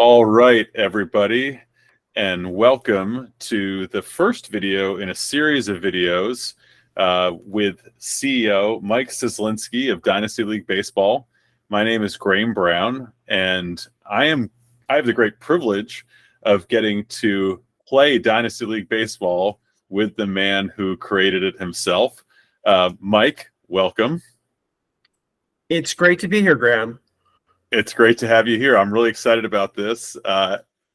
All right, everybody, and welcome to the first video in a series of videos with CEO Mike Cieslinski of Dynasty League Baseball. My name is Graeme Brown, and I have the great privilege of getting to play Dynasty League Baseball with the man who created it himself. Mike, welcome. It's great to be here, Graeme. It's great to have you here. I'm really excited about this.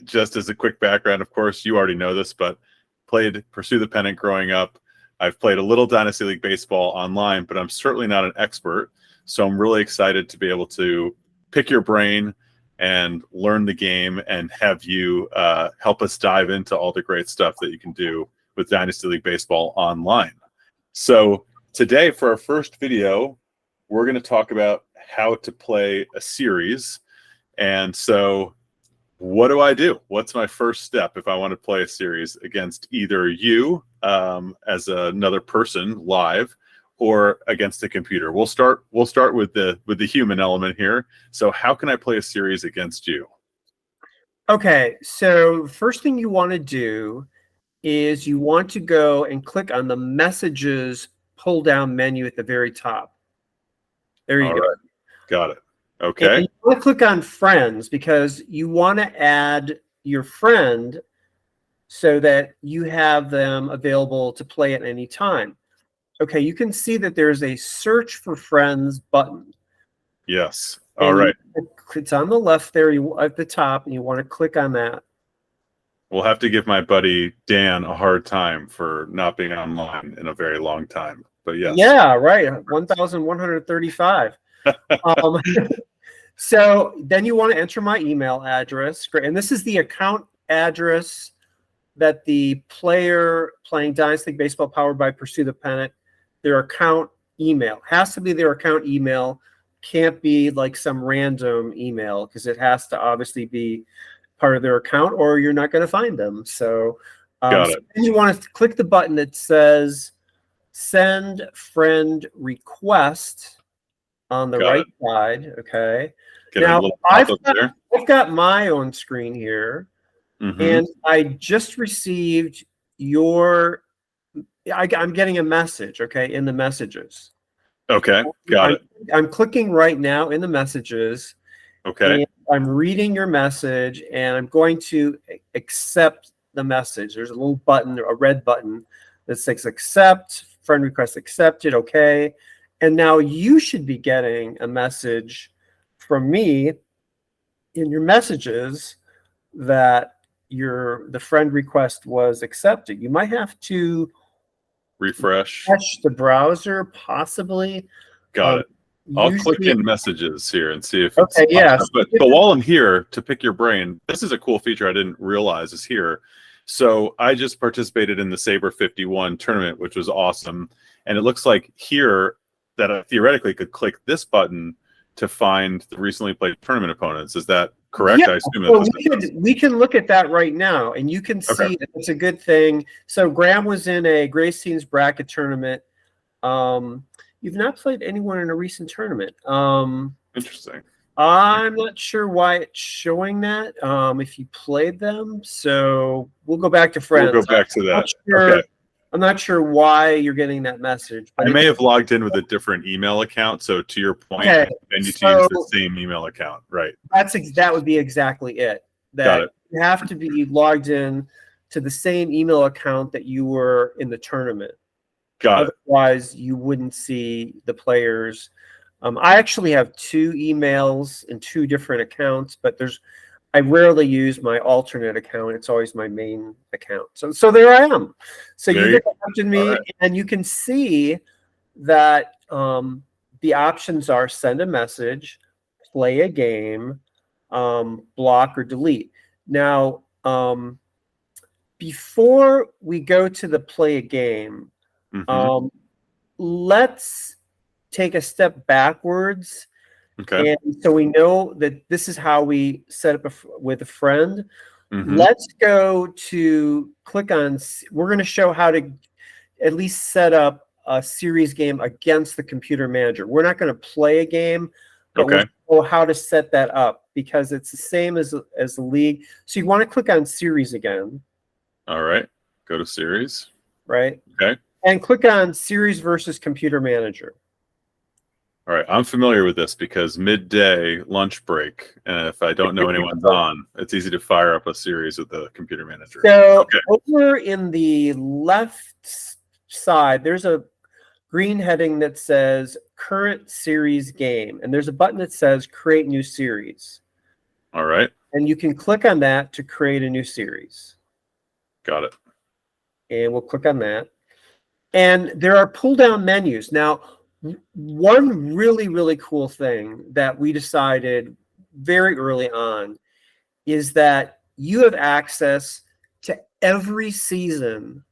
Just as a quick background, of course, you already know this, but played Pursue the Pennant growing up. I've played a little Dynasty League Baseball online, but I'm certainly not an expert. So I'm really excited to be able to pick your brain and learn the game and have you help us dive into all the great stuff that you can do with Dynasty League Baseball online. So today, for our first video, we're going to talk about how to play a series. And so what do I do? What's my first step if I want to play a series against either you as another person live or against a computer? We'll start with the human element here. So how can I play a series against you? Okay, so first thing you want to do is you want to go and click on the messages pull down menu at the very top. There you go. Right. Got it. Okay. And you want to click on friends because you want to add your friend so that you have them available to play at any time. Okay, you can see that there's a search for friends button. Yes. All right. It's on the left there at the top, and you want to click on that. We'll have to give my buddy Dan a hard time for not being online in a very long time. But yes. Yeah, right. 1,135. So then you want to enter my email address. And this is the account address that the player playing Dynasty League Baseball Powered by Pursue the Pennant, their account email. Has to be their account email. Can't be like some random email because it has to obviously be part of their account or you're not going to find them. So, Got it. then you want to click the button that says send friend request on the right side. Okay. Now I've got my own screen here, and I just received I'm getting a message. Okay, in the messages. Okay, got it. I'm clicking right now in the messages. Okay. I'm reading your message, and I'm going to accept the message. There's a little button, a red button that says accept. Friend request accepted. Okay. And now you should be getting a message from me in your messages that the friend request was accepted. You might have to refresh the browser, possibly. Got it. I'll click in messages here and see if okay, yeah. But while I'm here to pick your brain, this is a cool feature I didn't realize is here. So I just participated in the Sabre 51 tournament, which was awesome. And it looks like here that I theoretically could click this button to find the recently played tournament opponents. Is that correct? Yeah, I assume we can look at that right now, and you can see that it's a good thing. So Graeme was in a Grace Team's bracket tournament. You've not played anyone in a recent tournament. Interesting. I'm not sure why it's showing that. If you played them, so we'll go back to friends. We'll go back to that. I'm not sure why you're getting that message. But I may have logged in with a different email account. So to your point, I need to use the same email account, right? That would be exactly it. Got it. You have to be logged in to the same email account that you were in the tournament. Got it. Otherwise, you wouldn't see the players. I actually have 2 emails and 2 different accounts, but I rarely use my alternate account. It's always my main account. So there I am. So you accepted me, and you can see that the options are send a message, play a game, block or delete. Now, before we go to the play a game, let's take a step backwards. Okay. And so we know that this is how we set up with a friend. Let's go to click on, we're going to show how to at least set up a series game against the computer manager. We're not going to play a game, but we'll show how to set that up because it's the same as the league. So you want to click on series again. All right. Go to series. Right. Okay. And click on series versus computer manager. All right. I'm familiar with this because midday lunch break, and if I don't know anyone's on, it's easy to fire up a series with the computer manager. So okay. Over in the left side, there's a green heading that says current series game, and there's a button that says create new series. All right. And you can click on that to create a new series. Got it. And we'll click on that. And there are pull down menus. Now, one really, really cool thing that we decided very early on is that you have access to every season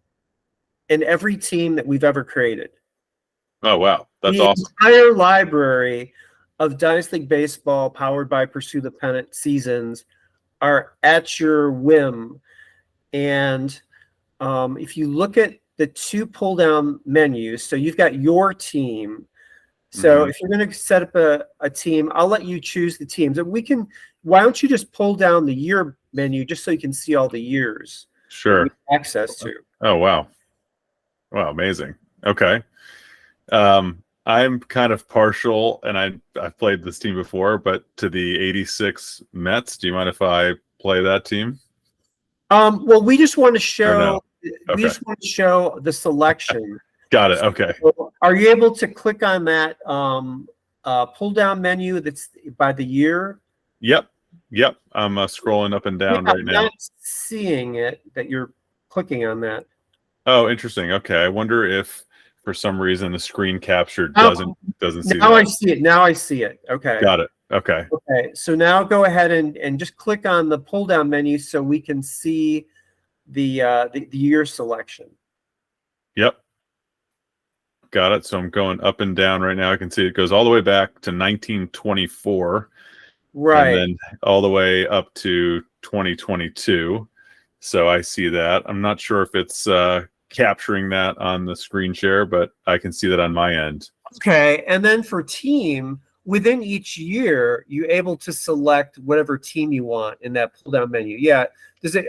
and every team that we've ever created. Oh, wow. That's awesome. The entire library of Dynasty League Baseball powered by Pursue the Pennant seasons are at your whim. And if you look at the two pull down menus, so you've got your team. So if you're going to set up a team, I'll let you choose the teams. And why don't you just pull down the year menu just so you can see all the years? Sure. Access to. Oh, wow. Wow, amazing. Okay. I'm kind of partial, and I've played this team before, but to the 86 Mets. Do you mind if I play that team? Well, we just want to show. No? Okay. We just want to show the selection. Got it. Okay. So are you able to click on that pull down menu that's by the year? Yep. I'm scrolling up and down right now. I'm not seeing it that you're clicking on that. Oh, interesting. Okay. I wonder if for some reason the screen capture doesn't see now that. I see it. Now I see it. Okay. Got it. Okay. Okay. So now go ahead and just click on the pull down menu so we can see the year selection. Yep. Got it. So I'm going up and down right now. I can see it goes all the way back to 1924. Right. And then all the way up to 2022. So I see that. I'm not sure if it's capturing that on the screen share, but I can see that on my end. Okay. And then for team, within each year, you're able to select whatever team you want in that pull down menu. Yeah.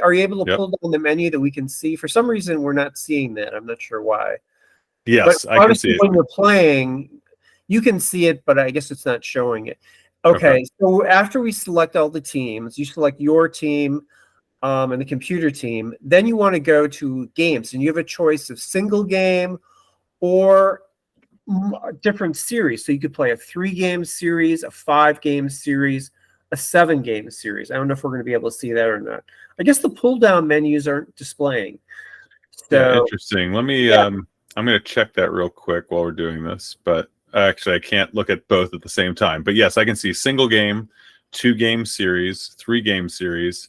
Are you able to pull down the menu that we can see? For some reason, we're not seeing that. I'm not sure why. Yes, but I can see it. When you're playing, you can see it, but I guess it's not showing it. Okay. So after we select all the teams, you select your team and the computer team. Then you want to go to games, and you have a choice of single game or different series. So you could play a 3-game series, a 5-game series, a 7-game series. I don't know if we're going to be able to see that or not. I guess the pull down menus aren't displaying. So, yeah, interesting. Let me I'm going to check that real quick while we're doing this, but actually I can't look at both at the same time. But yes, I can see single game, 2-game series, 3-game series,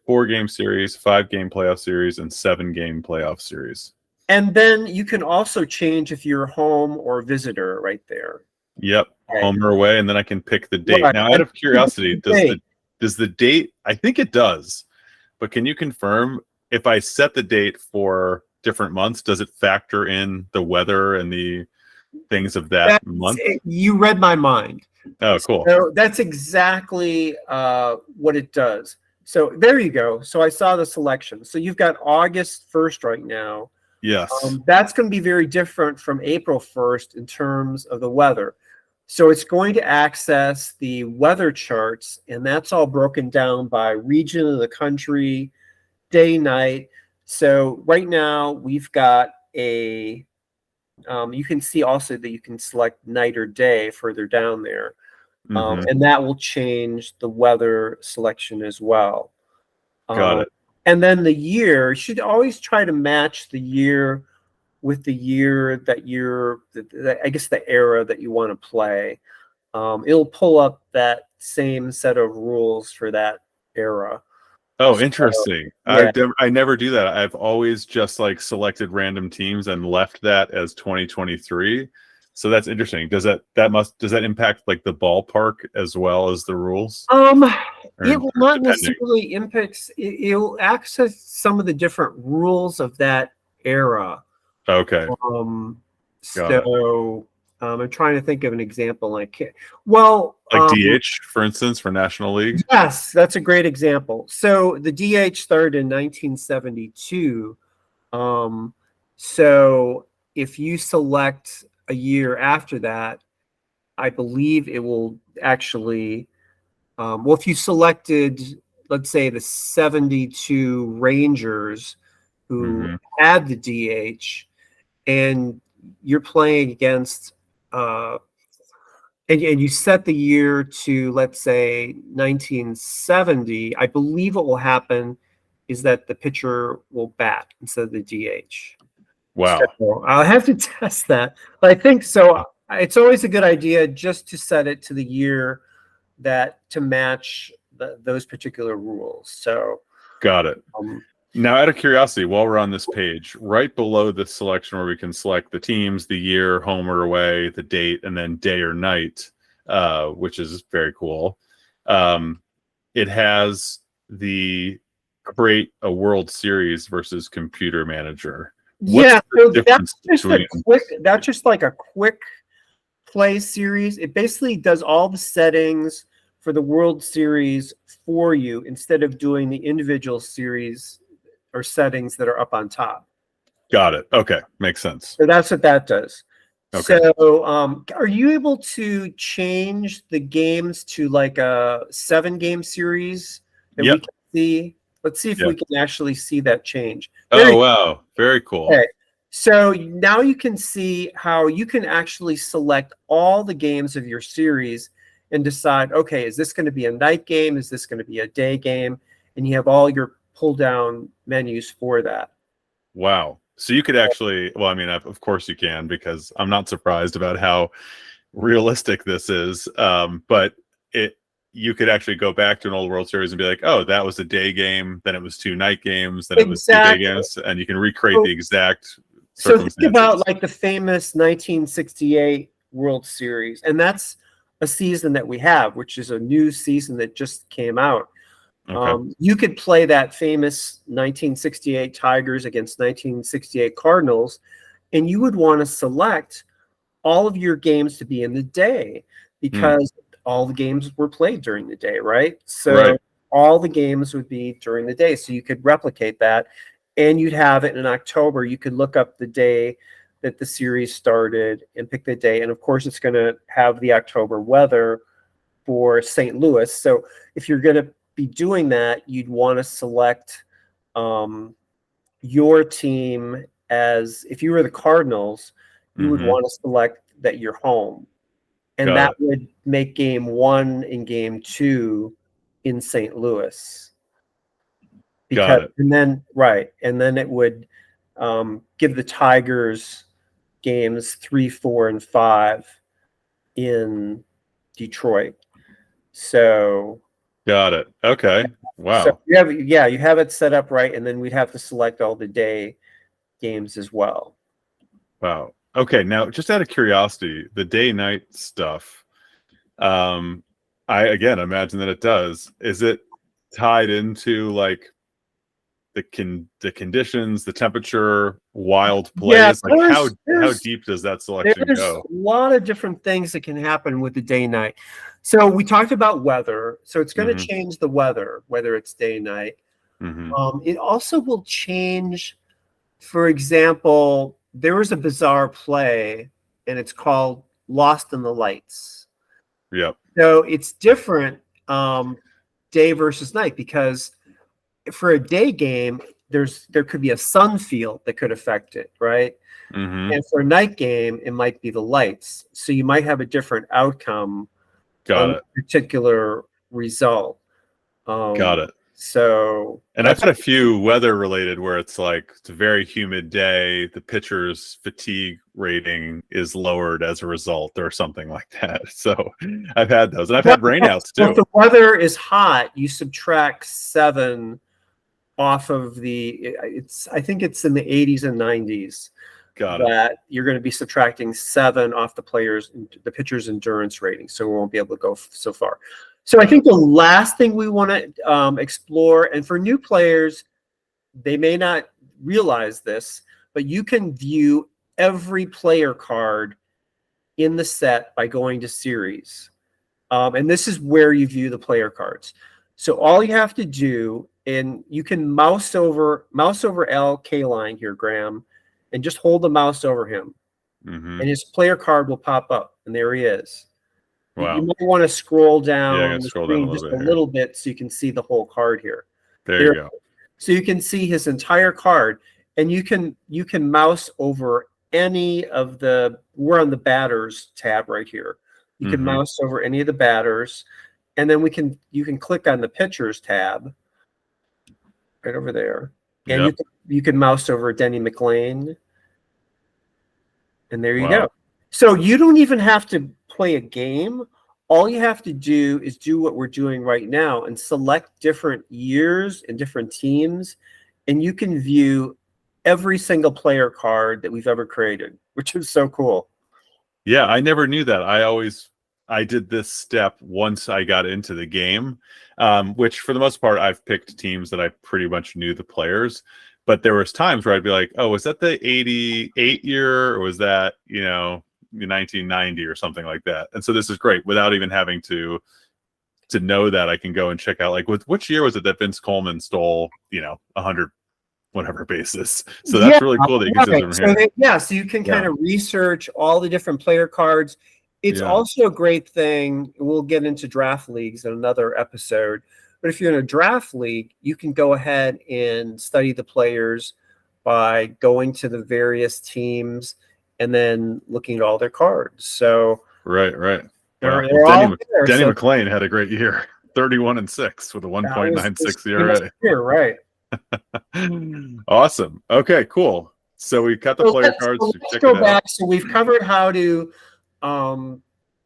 4-game series, 5-game playoff series, and 7-game playoff series. And then you can also change if you're home or visitor right there. Yep, right. Home or away, and then I can pick the date. Right. Now, out of curiosity, does the date? I think it does, but can you confirm if I set the date for different months, does it factor in the weather and the things of that month? You read my mind. Oh, cool. So that's exactly what it does. So there you go. So I saw the selection. So you've got August 1st right now. Yes. That's going to be very different from April 1st in terms of the weather. So it's going to access the weather charts, and that's all broken down by region of the country, day, night. So right now we've got you can see also that you can select night or day further down there. And that will change the weather selection as well. Got it. And then the year, you should always try to match the year with the year that I guess the era that you want to play. It'll pull up that same set of rules for that era. Oh, interesting. Yeah. I never do that. I've always just like selected random teams and left that as 2023. So that's interesting. Does that impact like the ballpark as well as the rules? It will not necessarily impact. It'll access some of the different rules of that era. Okay. So I'm trying to think of an example. Well, Like DH, for instance, for National League. yes, that's a great example. So the DH started in 1972. So if you select a year after that, I believe it will actually, well, if you selected, let's say, the 72 Rangers who had the DH, and you're playing against, and you set the year to, let's say, 1970, I believe what will happen is that the pitcher will bat instead of the DH. Wow. So I'll have to test that. But I think so. It's always a good idea just to set it to the year to match those particular rules. So got it. Now, out of curiosity, while we're on this page, right below the selection where we can select the teams, the year, home or away, the date, and then day or night, which is very cool. It has the create a World Series versus computer manager. Yeah, so that's just like a quick play series. It basically does all the settings for the World Series for you instead of doing the individual series or settings that are up on top. Got it. Okay, makes sense. So that's what that does. Okay. So are you able to change the games to like a 7-game series that we can see? Let's see if we can actually see that change. Wow. Very cool. Okay. So now you can see how you can actually select all the games of your series and decide, okay, is this going to be a night game? Is this going to be a day game? And you have all your pull down menus for that. Wow. So you could actually, well, I mean, of course you can, because I'm not surprised about how realistic this is. But you could actually go back to an old World Series and be like, oh, that was a day game, then it was 2 night games, then it was 2 day games, and you can recreate the exact circumstances. So think about like the famous 1968 World Series, and that's a season that we have, which is a new season that just came out. Okay. You could play that famous 1968 Tigers against 1968 Cardinals, and you would want to select all of your games to be in the day because all the games were played during the day, right? So all the games would be during the day. So you could replicate that, and you'd have it in October. You could look up the day that the series started and pick the day. And of course, it's going to have the October weather for St. Louis. So if you're going to be doing that, you'd want to select your team as, if you were the Cardinals, you would want to select that you're home. And that would make game 1 and game 2 in St. Louis. Because, and then it would give the Tigers games 3, 4, and 5 in Detroit. So got it. Okay. Wow. So you have it set up right, and then we'd have to select all the day games as well. Wow. Okay. Now, just out of curiosity, the day-night stuff, I again imagine that it does. Is it tied into like the conditions, the temperature, wild plays? Yeah, like how deep does that selection go? There's a lot of different things that can happen with the day-night. So we talked about weather. So it's going to change the weather, whether it's day-night. It also will change, for example, there was a bizarre play, and it's called Lost in the Lights. Yep. So it's different day versus night, because for a day game, there could be a sun field that could affect it, right? And for a night game, it might be the lights. So you might have a different outcome on a particular result. Got it. So, and I've had a few weather related where it's like it's a very humid day, the pitcher's fatigue rating is lowered as a result or something like that. So I've had those, and I've had rainouts too. If the weather is hot, you subtract 7 off of I think it's in the 80s and 90s. Got it. That you're going to be subtracting 7 off the pitcher's endurance rating, so we won't be able to go so far. So I think the last thing we want to explore, and for new players, they may not realize this, but you can view every player card in the set by going to series. And this is where you view the player cards. So all you have to do, and you can mouse over LK line here, Graeme, and just hold the mouse over him. And his player card will pop up, and there he is. Wow. You might want to scroll down the screen down just a little bit so you can see the whole card here. There you go. So you can see his entire card, and you can mouse over any of the. We're on the batters tab right here. You can mouse over any of the batters, and then you can click on the pitchers tab right over there, and you can mouse over Denny McLain, and there you go. So you don't even have to play a game. All you have to do is do what we're doing right now and select different years and different teams, and you can view every single player card that we've ever created, which is so cool. Yeah, I never knew that. I did this step once I got into the game, which for the most part, I've picked teams that I pretty much knew the players. But there was times where I'd be like, oh, was that the 88 year, or was that, 1990 or something like that? And so this is great. Without even having to know that, I can go and check out, like, which year was it that Vince Coleman stole, 100 whatever bases. So that's really cool that you can see them here. So you can kind of research all the different player cards. It's also a great thing. We'll get into draft leagues in another episode. But if you're in a draft league, you can go ahead and study the players by going to the various teams and then looking at all their cards. So right. They're Denny there, McLain had a great year, 31-6 with a 1.96 ERA. Here, right. Awesome. Okay, cool. So we've got the player cards. Let's go back. So we've covered how to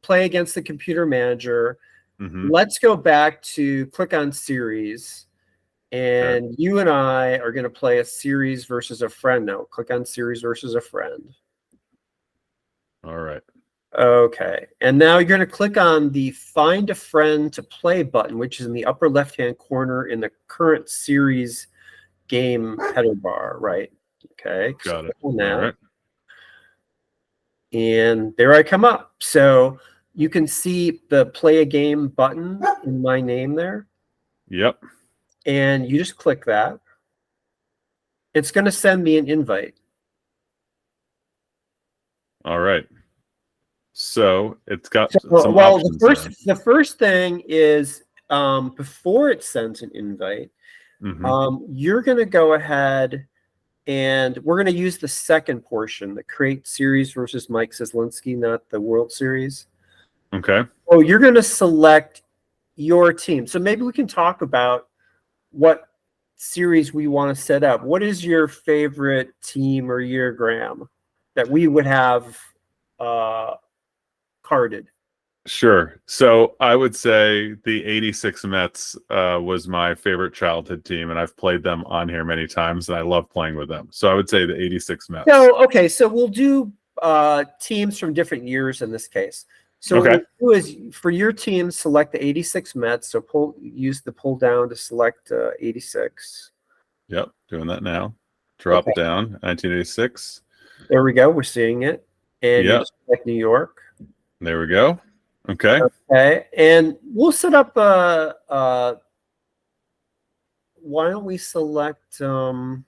play against the computer manager. Let's go back to click on series, and you and I are going to play a series versus a friend now. Click on series versus a friend. All right. Okay. And now you're going to click on the find a friend to play button, which is in the upper left-hand corner in the current series game header bar, right? Okay. Got it. All right. And there I come up. So you can see the play a game button in my name there. Yep. And you just click that. It's going to send me an invite. All right. So it's got some options. The first thing is before it sends an invite, you're going to go ahead and we're going to use the second portion, the create series versus Mike Cieslinski, not the World Series. Okay. So you're going to select your team. So maybe we can talk about what series we want to set up. What is your favorite team or year, Graeme, that we would have carded? Sure. So I would say the 86 Mets was my favorite childhood team, and I've played them on here many times, and I love playing with them. So I would say the 86 Mets. So we'll do teams from different years in this case. So what we'll do is for your team, select the 86 Mets. So use the pull down to select 86. Yep, doing that now. Drop down 1986. There we go. We're seeing it. And you select New York. There we go. Okay. And we'll set up why don't we select the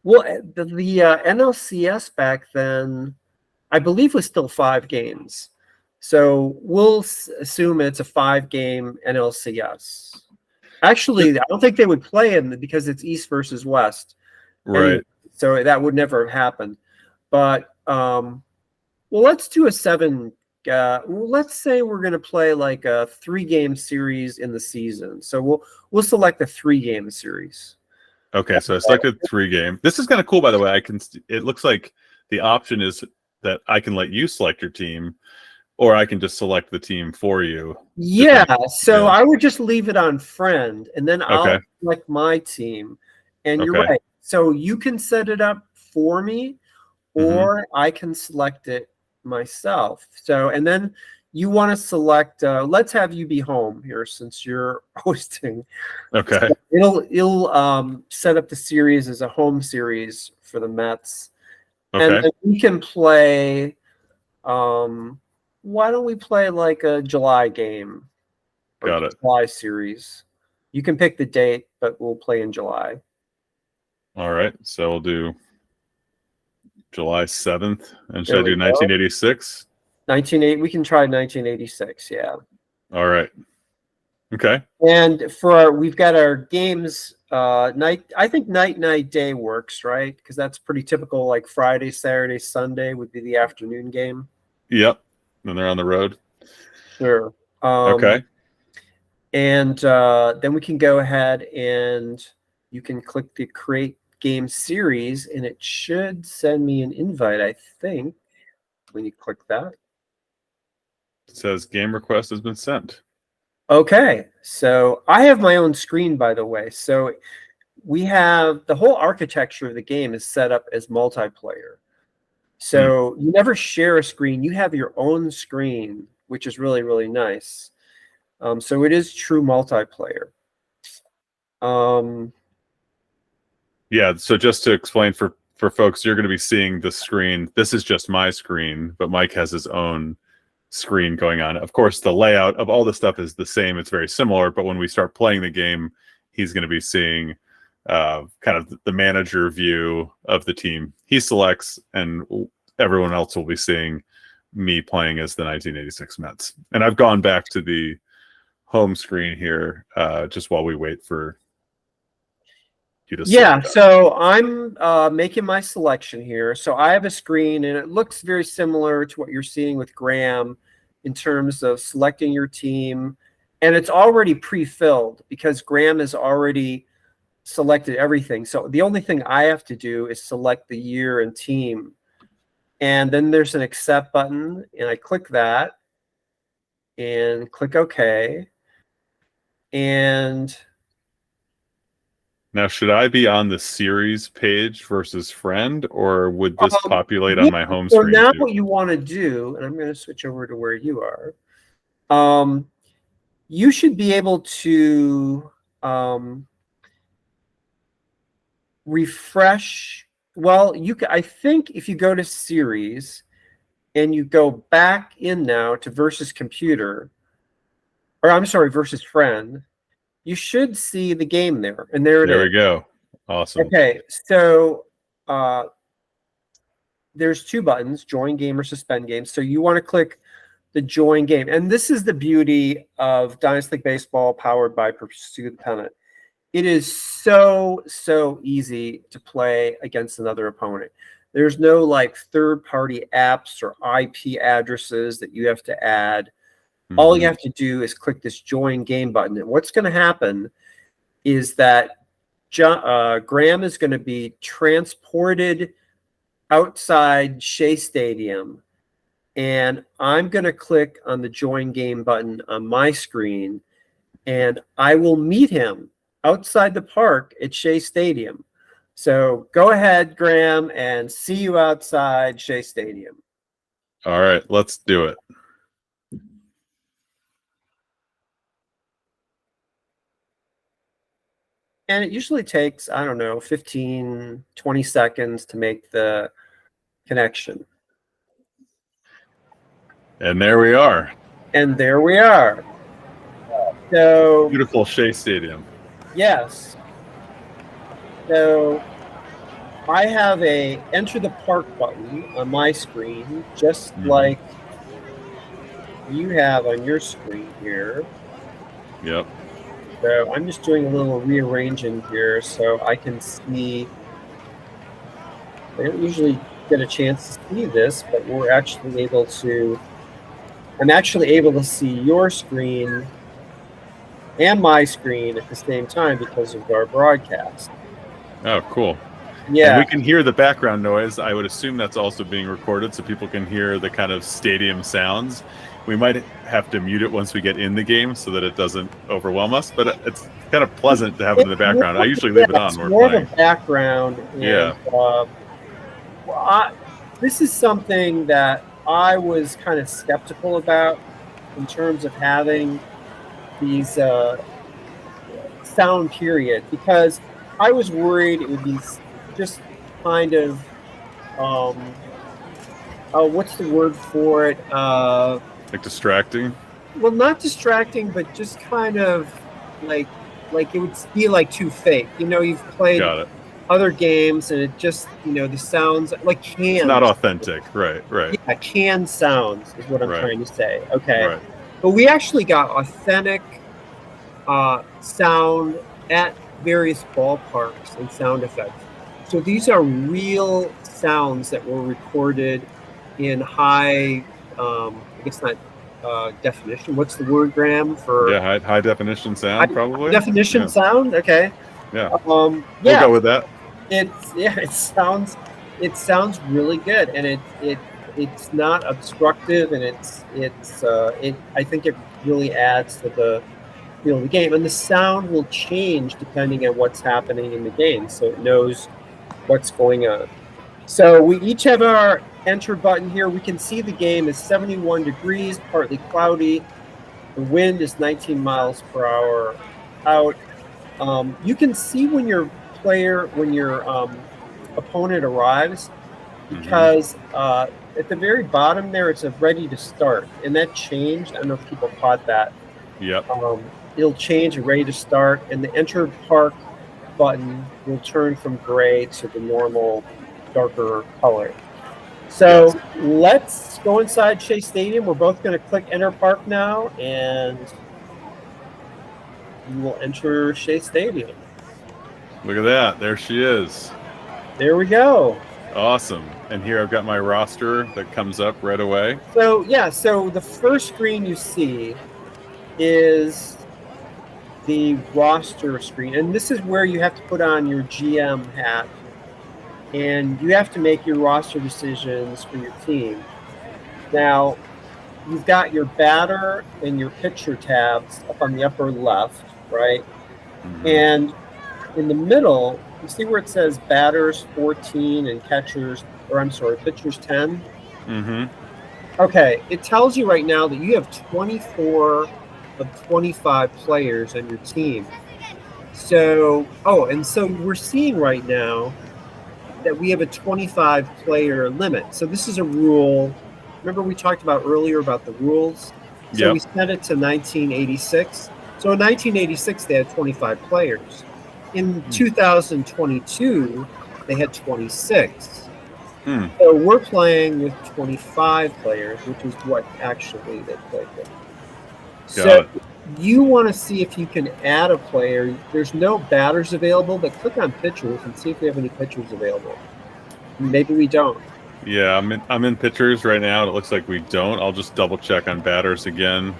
NLCS back then, I believe, was still 5 games. So we'll assume it's a 5-game NLCS. Actually, I don't think they would play in because it's East versus West. Right. So that would never have happened. But let's do a 7. Let's say we're going to play like a 3-game series in the season. So we'll select a 3-game series. Okay, so I selected 3-game. This is kind of cool, by the way. It looks like the option is that I can let you select your team, or I can just select the team for you. Yeah. So I would just leave it on friend, and then I'll select my team. And you're right. So you can set it up for me, or I can select it myself. So, and then you want to select, let's have you be home here since you're hosting. Okay. So it'll set up the series as a home series for the Mets. Okay. And then we can play Why don't we play like a July game or Got it. July series? You can pick the date, but we'll play in July. All right. So we'll do July 7th. And should There I do we go. 1986? 1980. We can try 1986. Yeah. All right. Okay. And we've got our games night. I think night day works, right? Because that's pretty typical. Like Friday, Saturday, Sunday would be the afternoon game. Yep. Then they're on the road. Sure. Okay. And then we can go ahead and you can click the create game series, and it should send me an invite, I think, when you click that. It says game request has been sent. Okay, so I have my own screen, by the way. So we have the whole architecture of the game is set up as multiplayer. So you never share a screen. You have your own screen, which is really, really nice. So it is true multiplayer. Yeah, so just to explain for folks, you're going to be seeing the screen. This is just my screen, but Mike has his own screen going on. Of course, the layout of all the stuff is the same. It's very similar, but when we start playing the game, he's going to be seeing kind of the manager view of the team he selects, and everyone else will be seeing me playing as the 1986 Mets. And I've gone back to the home screen here just while we wait for you to select that. So I'm making my selection here. So I have a screen, and it looks very similar to what you're seeing with Graeme in terms of selecting your team. And it's already pre-filled because Graeme has already selected everything. So the only thing I have to do is select the year and team. And then there's an accept button, and I click that and click OK. And now, should I be on the series page versus friend, or would this populate on my home screen? So now too? what you want to do, and I'm going to switch over to where you are, you should be able to refresh. Well, I think if you go to series and you go back in now to versus computer, or I'm sorry, versus friend, you should see the game there. And there it is. There we go. Awesome. Okay, so there's two buttons, join game or suspend game. So you want to click the join game. And this is the beauty of Dynasty League Baseball powered by Pursue the Pennant. It is so easy to play against another opponent. There's no like third-party apps or IP addresses that you have to add. Mm-hmm. All you have to do is click this join game button. And what's going to happen is that Graeme is going to be transported outside Shea Stadium, and I'm going to click on the join game button on my screen, and I will meet him outside the park at Shea Stadium. So go ahead, Graeme, and see you outside Shea Stadium. All right, let's do it. And it usually takes, I don't know, 15, 20 seconds to make the connection. And there we are. And there we are. So beautiful Shea Stadium. Yes. So I have a enter the park button on my screen, just like you have on your screen here. Yep. So I'm just doing a little rearranging here so I can see. I don't usually get a chance to see this, but we're actually able to. I'm actually able to see your screen and my screen at the same time because of our broadcast. Oh, cool. Yeah. And we can hear the background noise. I would assume that's also being recorded so people can hear the kind of stadium sounds. We might have to mute it once we get in the game so that it doesn't overwhelm us, but it's kind of pleasant to have it in the background. I usually leave it on when we're playing. More of a background. And, yeah. This is something that I was kind of skeptical about in terms of having these sound period, because I was worried it would be just kind of what's the word for it? Like distracting? Well, not distracting, but just kind of like it would be like too fake. You've played Got it. other games, and it just the sounds like It's cans. not authentic. Right. Yeah, canned sounds is what I'm Right. trying to say. Okay, Right. but we actually got authentic sound at various ballparks and sound effects. So these are real sounds that were recorded in high, I guess not definition. What's the word, Graeme, for Yeah, high definition sound, probably. definition Yeah. sound? Okay. Yeah. We'll go with that. It sounds really good, and it's not obstructive, and I think it really adds to the feel of the game, and the sound will change depending on what's happening in the game, so it knows what's going on. So we each have our enter button here. We can see the game is 71 degrees, partly cloudy. The wind is 19 miles per hour out. You can see when your opponent arrives, because at the very bottom there, it's a ready to start, and that changed. I don't know if people caught that. Yep. It'll change ready to start, and the enter park button will turn from gray to the normal darker color. So let's go inside Shea Stadium. We're both going to click enter park now, and we will enter Shea Stadium. Look at that. There she is. There we go. Awesome. And here I've got my roster that comes up right away. So the first screen you see is the roster screen, and this is where you have to put on your GM hat, and you have to make your roster decisions for your team. Now, you've got your batter and your pitcher tabs up on the upper left, right? And in the middle, you see where it says batters 14 and pitchers 10? Okay, it tells you right now that you have 24 of 25 players on your team. So we're seeing right now that we have a 25 player limit. So this is a rule. Remember we talked about earlier about the rules? So we set it to 1986. So in 1986, they had 25 players. In 2022, they had 26. So we're playing with 25 players, which is what actually they played with. So you want to see if you can add a player. There's no batters available, but click on pitchers and see if we have any pitchers available. Maybe we don't. Yeah, I'm in pitchers right now, and it looks like we don't. I'll just double check on batters again.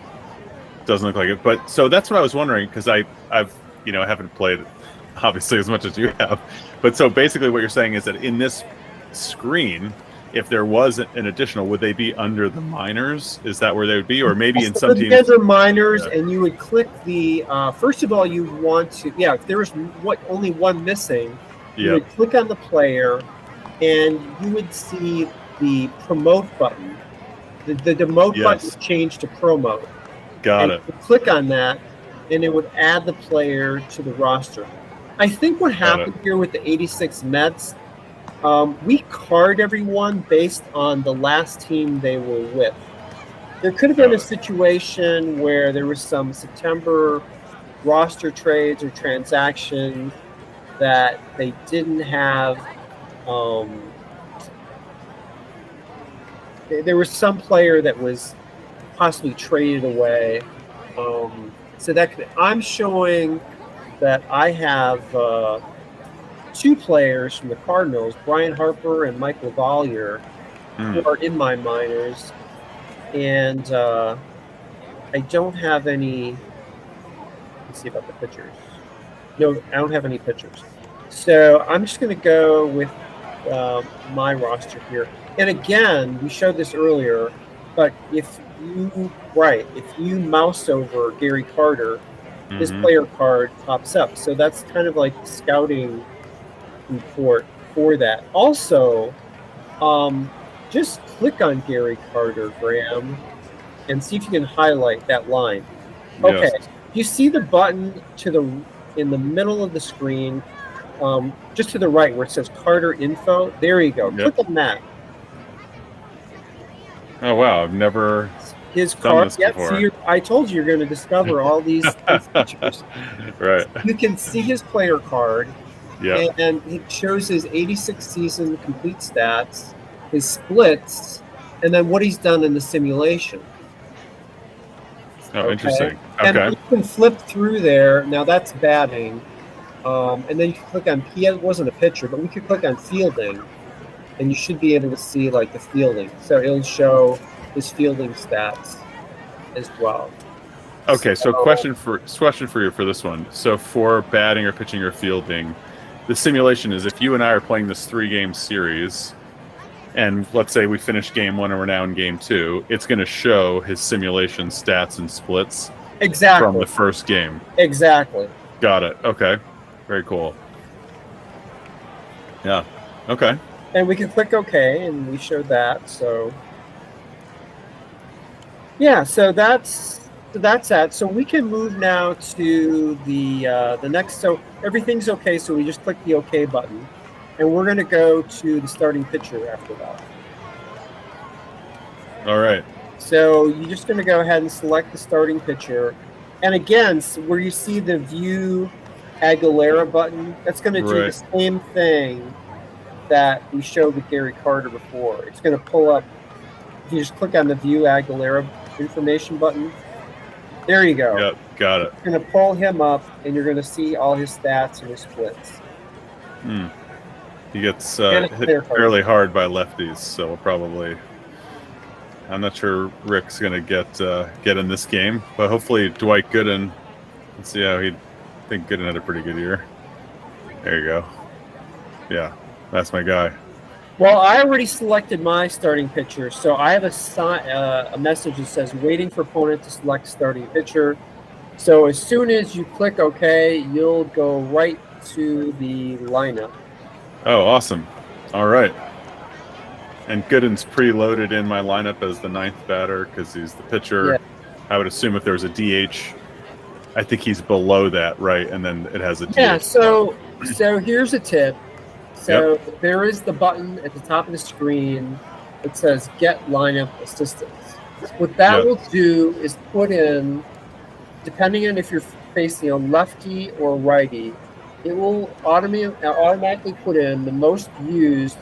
Doesn't look like it. But so that's what I was wondering, because I haven't played obviously as much as you have. But so basically what you're saying is that in this screen, if there was an additional, would they be under the minors? Is that where they would be? Or maybe in some teams? Under minors, and you would click the, first of all, you want to, if there was only one missing, you would click on the player, and you would see the promote button. The demote button would change to promote. Got it. You click on that, and it would add the player to the roster. I think what happened here with the 86 Mets, we card everyone based on the last team they were with. There could have been a situation where there was some September roster trades or transactions that they didn't have. There was some player that was possibly traded away. So I'm showing that I have two players from the Cardinals, Brian Harper and Mike LaValliere, who are in my minors, and I don't have any. Let's see about the pitchers. No, I don't have any pitchers. So I'm just going to go with my roster here. And again, we showed this earlier, but if you mouse over Gary Carter, his player card pops up. So that's kind of like the scouting report for that. Also, just click on Gary Carter, Graeme, and see if you can highlight that line. Okay, you see the button in the middle of the screen, just to the right where it says Carter Info. There you go. Click on that. Oh wow, I've never His done card. this Yep. before. See, I told you you're going to discover all these features. Right. You can see his player card, Yeah. and it shows his 86 season complete stats, his splits, and then what he's done in the simulation. Oh, interesting. And Okay. you can flip through there. Now that's batting. And then you can click on, he wasn't a pitcher, but we could click on fielding, and you should be able to see like the fielding. So it'll show his fielding stats as well. Okay, so question for you for this one. So for batting or pitching or fielding, the simulation is if you and I are playing this 3-game series, and let's say we finish game 1 and we're now in game 2, it's going to show his simulation stats and splits exactly from the first game. Exactly. Got it. Okay. Very cool. Yeah. Okay. And we can click OK, and we showed that. So yeah, so that's that. So we can move now to the next. So everything's okay. So we just click the OK button, and we're going to go to the starting pitcher after that. All right. So you're just going to go ahead and select the starting pitcher, and again, where you see the View Aguilera button, that's going to do the same thing that we showed with Gary Carter before. It's going to pull up. If you just click on the View Aguilera information button, there you go. Yep, got it. It's going to pull him up, and you're going to see all his stats and his splits. He gets hit fairly hard by lefties, so we'll probably. I'm not sure Rick's going to get in this game, but hopefully Dwight Gooden. Let's see how I think Gooden had a pretty good year. There you go. Yeah, that's my guy. Well, I already selected my starting pitcher, so I have a message that says waiting for opponent to select starting pitcher. So as soon as you click OK, you'll go right to the lineup. Oh, awesome. All right. And Gooden's preloaded in my lineup as the 9th batter because he's the pitcher. Yeah. I would assume if there's a DH, I think he's below that, right? And then it has a DH. Yeah, so here's a tip. So there is the button at the top of the screen that says Get Lineup Assistance. What that will do is put in, depending on if you're facing a lefty or righty, it will automatically put in the most used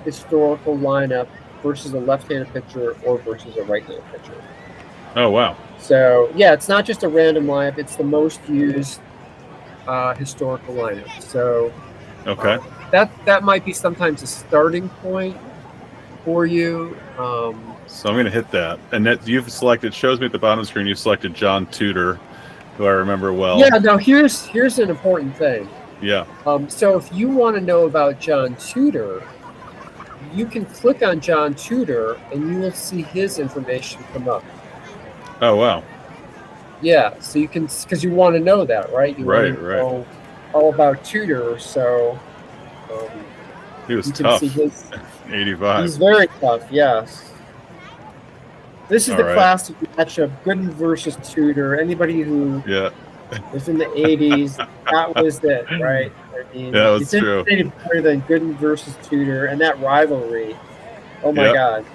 historical lineup versus a left-handed pitcher or versus a right-handed pitcher. Oh, wow. So, yeah, it's not just a random lineup. It's the most used historical lineup. So okay. That might be sometimes a starting point for you. So I'm going to hit that. And that you've selected, shows me at the bottom of the screen, you selected John Tudor, who I remember well. Yeah, now here's an important thing. Yeah. So if you want to know about John Tudor, you can click on John Tudor and you will see his information come up. Oh, wow. Yeah, so you can, because you want to know that, right? You want to know all about Tudor, so... he was tough. 85. He's very tough, yes. This is the classic matchup, Gooden versus Tudor. Anybody who was in the 80s, that was it, right? I mean, yeah, that's true. It's better than Gooden versus Tudor, and that rivalry. Oh my God.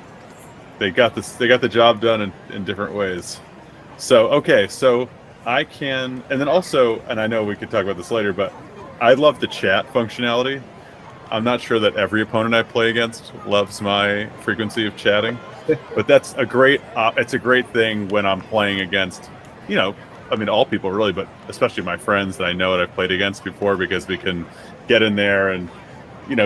They got the job done in different ways. So so I can, and then also, and I know we could talk about this later, but I love the chat functionality. I'm not sure that every opponent I play against loves my frequency of chatting, but that's a great. It's a great thing when I'm playing against, I mean, all people really, but especially my friends that I know that I've played against before, because we can get in there and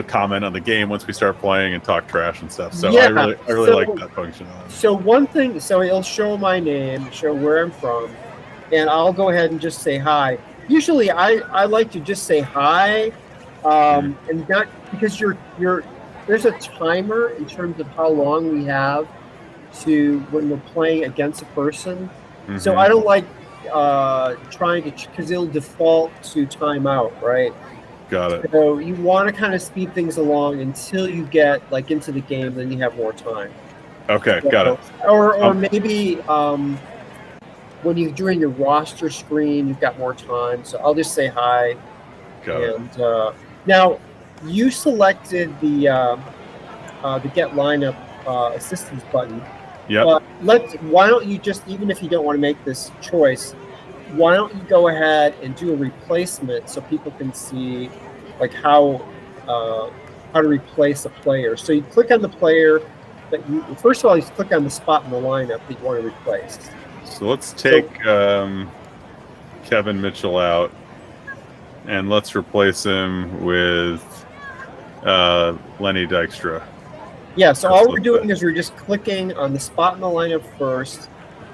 comment on the game once we start playing and talk trash and stuff. So I really like that functionality. So one thing, so it'll show my name, show where I'm from, and I'll go ahead and just say hi. Usually, I like to just say hi. And not because there's a timer in terms of how long we have to when we're playing against a person. Mm-hmm. So I don't like trying to, because it'll default to timeout, right? Got it. So you want to kind of speed things along until you get into the game, then you have more time. Okay, got it. Or maybe when you're doing your roster screen, you've got more time. So I'll just say hi. Got it. Now, you selected the Get Lineup Assistance button. Yep. Why don't you just, even if you don't want to make this choice, why don't you go ahead and do a replacement so people can see like how to replace a player. So you click on the player that you, first of all, you click on the spot in the lineup that you want to replace. So let's take Kevin Mitchell out, and let's replace him with Lenny Dykstra. Yeah, so all we're doing is we're just clicking on the spot in the lineup first,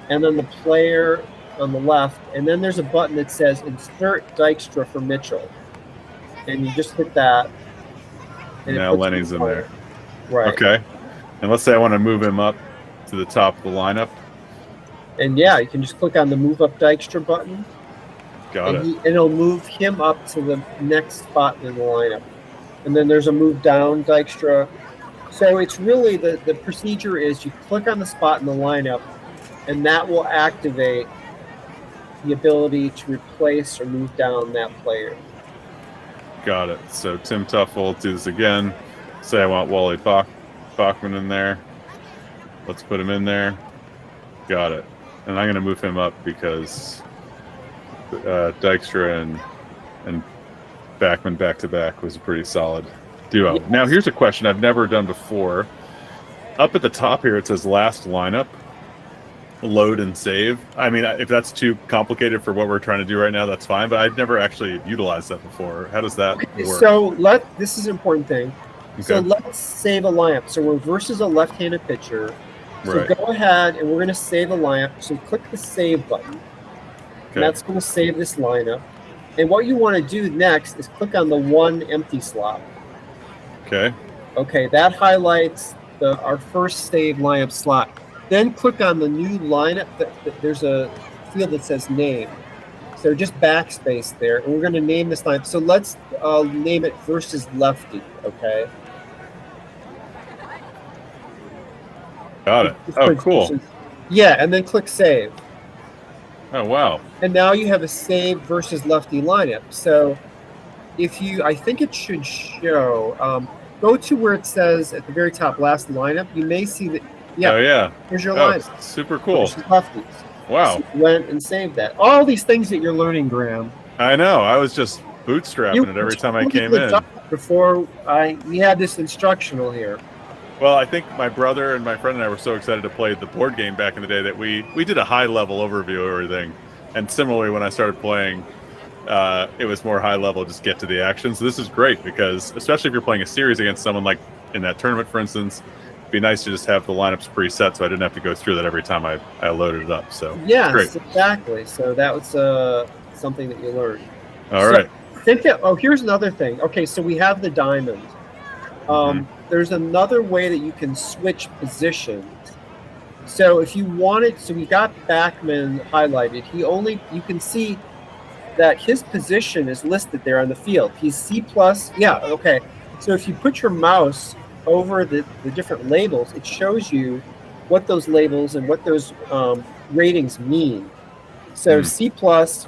and then the player on the left, and then there's a button that says Insert Dykstra for Mitchell. And you just hit that. And now Lenny's in there. Right. Okay. And let's say I want to move him up to the top of the lineup. And yeah, you can just click on the Move Up Dykstra button. Got it. And it'll move him up to the next spot in the lineup. And then there's a Move Down Dykstra. So it's really, the procedure is you click on the spot in the lineup, and that will activate the ability to replace or move down that player. Got it. So Tim Tuffle, do this again. Say I want Wally Bachman in there. Let's put him in there. Got it. And I'm going to move him up because Dykstra and Bachman back-to-back was a pretty solid duo. Yes. Now, here's a question I've never done before. Up at the top here, it says last lineup, load and save. I mean, if that's too complicated for what we're trying to do right now, that's fine, but I've never actually utilized that before. How does that work? So this is an important thing. Okay. So let's save a lineup. So we're versus a left-handed pitcher. So go ahead, and we're going to save a lineup. So click the save button. Okay. And that's going to save this lineup. And what you want to do next is click on the one empty slot. Okay. Okay, that highlights our first saved lineup slot. Then click on the new lineup. There's a field that says name. So just backspace there. And we're going to name this lineup. So let's name it versus lefty, okay? Got it. Oh, cool. Yeah, and then click save. Oh, wow. And now you have a save versus lefty lineup. So if you, I think it should show, go to where it says at the very top, last lineup. You may see that. Yeah. Oh, yeah. Here's your lineup. Super cool. Lefties. Wow. So went and saved that. All these things that you're learning, Graeme. I know. I was just bootstrapping it every time I came in. Before we had this instructional here. Well, I think my brother and my friend and I were so excited to play the board game back in the day that we did a high-level overview of everything. And similarly, when I started playing, it was more high-level, just get to the action. So this is great because, especially if you're playing a series against someone like in that tournament, for instance, it'd be nice to just have the lineups preset so I didn't have to go through that every time I loaded it up. So yes, great. Exactly. So that was something that you learned. All right. Here's another thing. Okay, so we have the diamond. There's another way that you can switch positions. So if you wanted, so we got Bachman highlighted. You can see that his position is listed there on the field. He's C+. Yeah, okay. So if you put your mouse over the different labels, it shows you what those labels and what those ratings mean. So C+,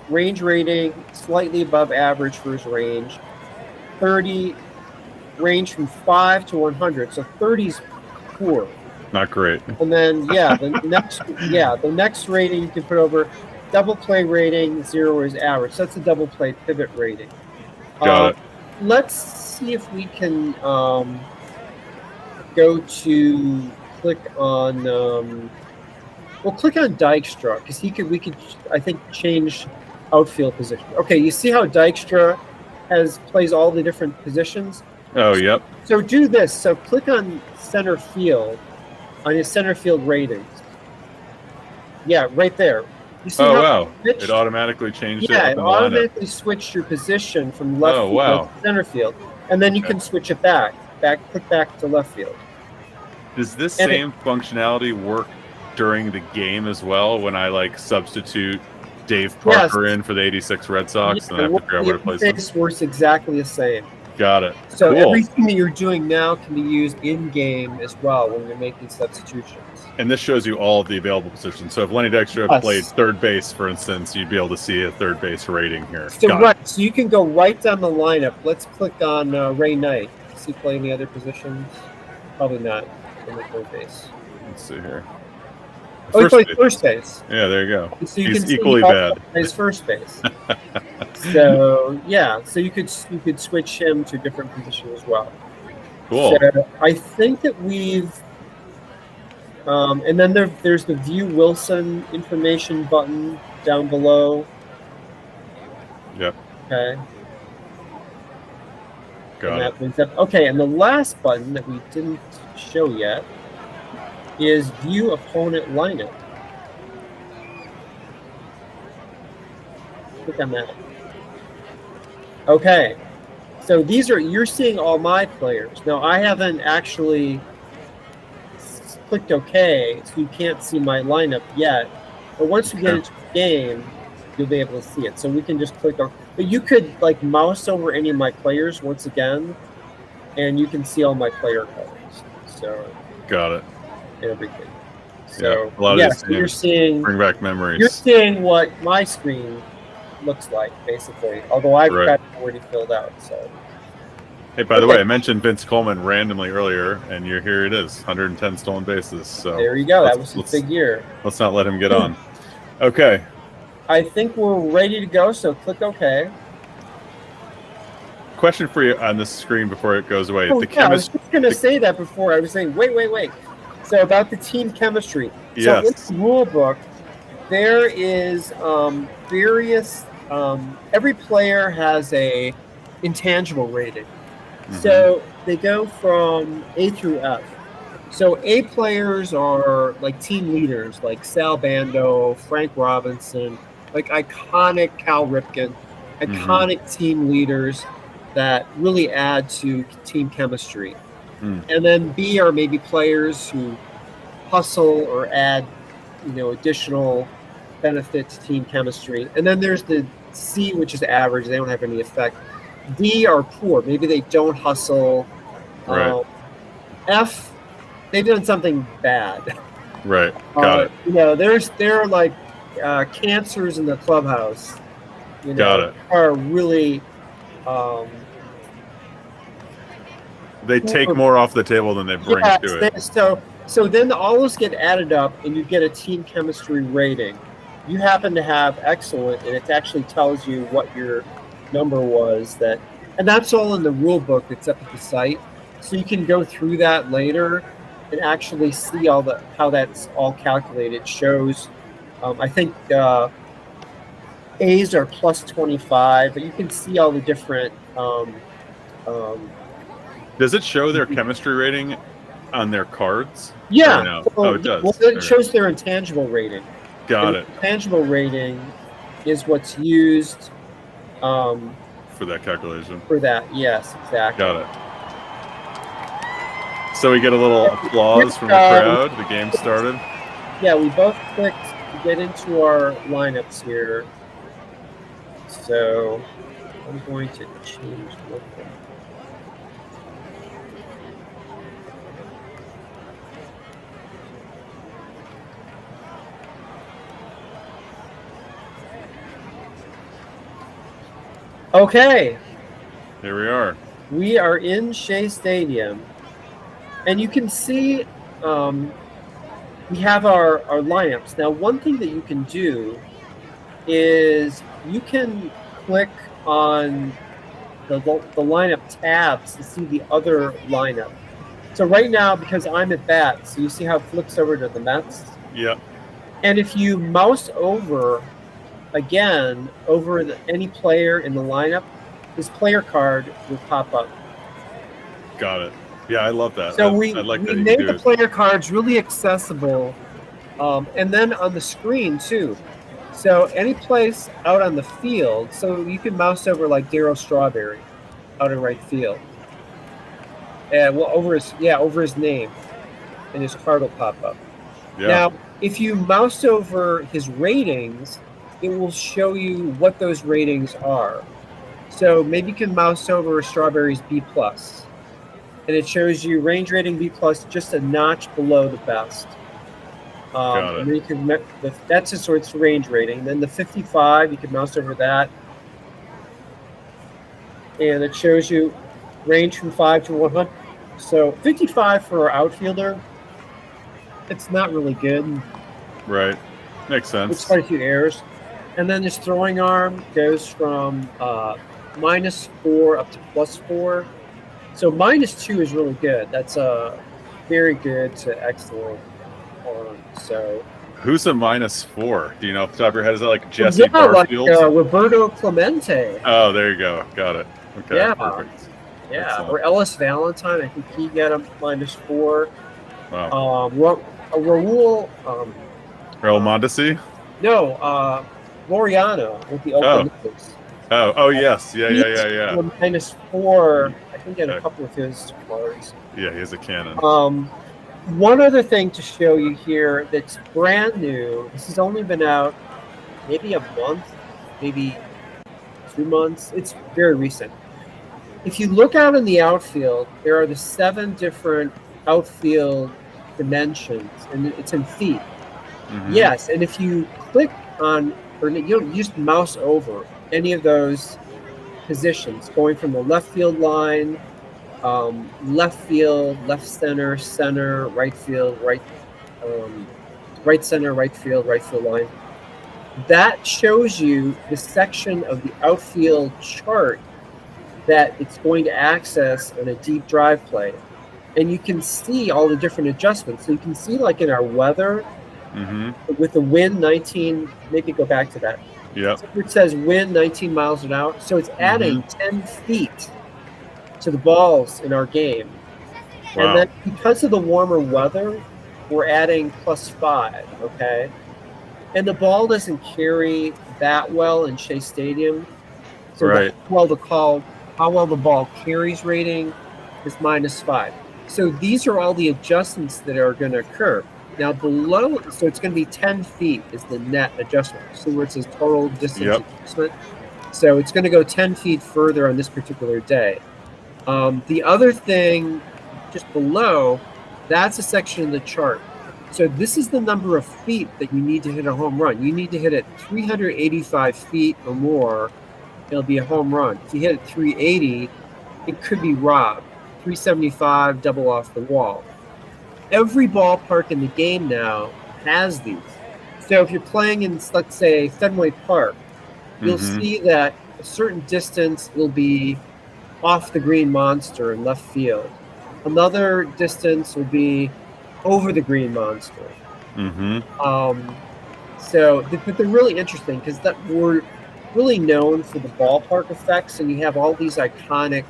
range rating, slightly above average for his range. 30, range from 5 to 100. So 30's poor. Not great. And then, the next rating you can put over double play rating, 0 is average. So that's a double play pivot rating. Got it. Let's see if we can go to click on. We'll click on Dykstra because we could I think change outfield position. Okay, you see how Dykstra plays all the different positions. Oh, yep. So do this. So click on center field on his center field ratings. Yeah, right there. You see wow. It automatically changed it. Yeah, it automatically switched your position from left field to center field. And then you can switch it back. Click back to left field. Does this same functionality work during the game as well when I substitute Dave Parker in for the 86 Red Sox and I have to figure out where to place them? This works exactly the same. Got it. So everything that you're doing now can be used in-game as well when you're making substitutions. And this shows you all of the available positions. So if Lenny Dykstra played third base, for instance, you'd be able to see a third base rating here. So you can go right down the lineup. Let's click on Ray Knight. Does he play any other positions? Probably not in the third base. Let's see here. Oh, he plays first base. Yeah, there you go. So you He's can see equally he also bad. plays first base. So yeah, so you could switch him to a different position as well. Cool. So I think that we've, and then there's the View Wilson information button down below. Yep. Okay. Got it. Brings up, okay, and the last button that we didn't show yet is View Opponent Lineup. Click on that. Okay, so you're seeing all my players. Now, I haven't actually clicked OK, so you can't see my lineup yet. But once you get into the game, you'll be able to see it. So we can just click on. But you could like mouse over any of my players once again, and you can see all my player colors. So got it. Everything. So yeah, a lot of these you're seeing bring back memories. You're seeing what my screen looks like, basically. Although I've got it already filled out. So. Hey, by the way, I mentioned Vince Coleman randomly earlier, and here it is, 110 stolen bases. So there you go. That was a big year. Let's not let him get on. Okay. I think we're ready to go, so click OK. Question for you on this screen before it goes away. I was just going to say that before. I was saying, wait. So about the team chemistry. Yes. So in the rule book, there is various. Every player has a intangible rating. So they go from A through F. So A players are like team leaders, like Sal Bando, Frank Robinson, like iconic Cal Ripken, iconic team leaders that really add to team chemistry. And then B are maybe players who hustle or add, additional benefit to team chemistry. And then there's the C, which is average. They don't have any effect. D are poor. Maybe they don't hustle. Right. F, they've done something bad. Right. Got it. They're like cancers in the clubhouse. Got it. Are really. They take more off the table than they bring to it. So then all those get added up, and you get a team chemistry rating. You happen to have excellent, and it actually tells you what your number was, and that's all in the rule book that's up at the site, so you can go through that later and actually see how that's all calculated. It shows I think A's are plus 25, but you can see all the different does it show their chemistry rating on their cards? Yeah. No? Oh, it does. Well, it shows their intangible rating. Got it. Intangible rating is what's used for that calculation. For that, yes, exactly. Got it. So we get a little applause from the crowd. The game started. Yeah, we both clicked to get into our lineups here. So I'm going to change one thing. Okay. Here we are. We are in Shea Stadium, and you can see we have our lineups. Now, one thing that you can do is you can click on the lineup tabs to see the other lineup. So right now, because I'm at bat, so you see how it flips over to the Mets? Yeah. And if you mouse over again over any player in the lineup, his player card will pop up. Got it. Yeah, I love that. So we made the player cards really accessible, and then on the screen too. So any place out on the field, so you can mouse over like Darryl Strawberry out in right field, and over his name, and his card will pop up. Yeah. Now, if you mouse over his ratings, it will show you what those ratings are. So maybe you can mouse over Strawberry's B+, and it shows you range rating B+, just a notch below the best. And then you can that's just its range rating. Then the 55, you can mouse over that, and it shows you range from 5 to 100. So 55 for our outfielder, it's not really good. Right. Makes It's sense. quite a few errors. And then his throwing arm goes from -4 up to +4. So -2 is really good. That's a very good to excellent arm. So Who's a -4? Do you know off the top of your head? Is it like Jesse yeah, like Barfield? Roberto Clemente. Oh, there you go. Got it. Okay, Yeah, perfect. yeah. Excellent. Or Ellis Valentine. I think he got a -4. Wow. Raul. Raul Mondesi? No, Laureano with the Oakland Athletics. Oh, yes. Yeah. He's a -4, I think, in a Okay. couple of his cards. Yeah, he has a cannon. One other thing to show you here that's brand new. This has only been out maybe a month, maybe 2 months. It's very recent. If you look out in the outfield, there are the 7 different outfield dimensions, and it's in feet. Mhm. Yes, and if you click on, or you just mouse over any of those positions, going from the left field line, left field, left center, center, right field, right center, right field line, that shows you the section of the outfield chart that it's going to access in a deep drive play. And you can see all the different adjustments. So you can see, like in our weather, with the wind 19, maybe go back to that. Yep. So it says wind 19 miles an hour. So it's adding 10 feet to the balls in our game. Wow. And then because of the warmer weather, we're adding +5, okay? And the ball doesn't carry that well in Shea Stadium. So Right. how well the ball carries rating is -5. So these are all the adjustments that are going to occur. Now below, so it's going to be 10 feet is the net adjustment. So where it says total distance adjustment. So it's going to go 10 feet further on this particular day. The other thing just below, that's a section of the chart. So this is the number of feet that you need to hit a home run. You need to hit it 385 feet or more. It'll be a home run. If you hit it 380, it could be robbed. 375, double off the wall. Every ballpark in the game now has these. So if you're playing in, let's say, Fenway Park, you'll see that a certain distance will be off the green monster in left field. Another distance will be over the green monster. But they're really interesting because that we're really known for the ballpark effects, and you have all these iconic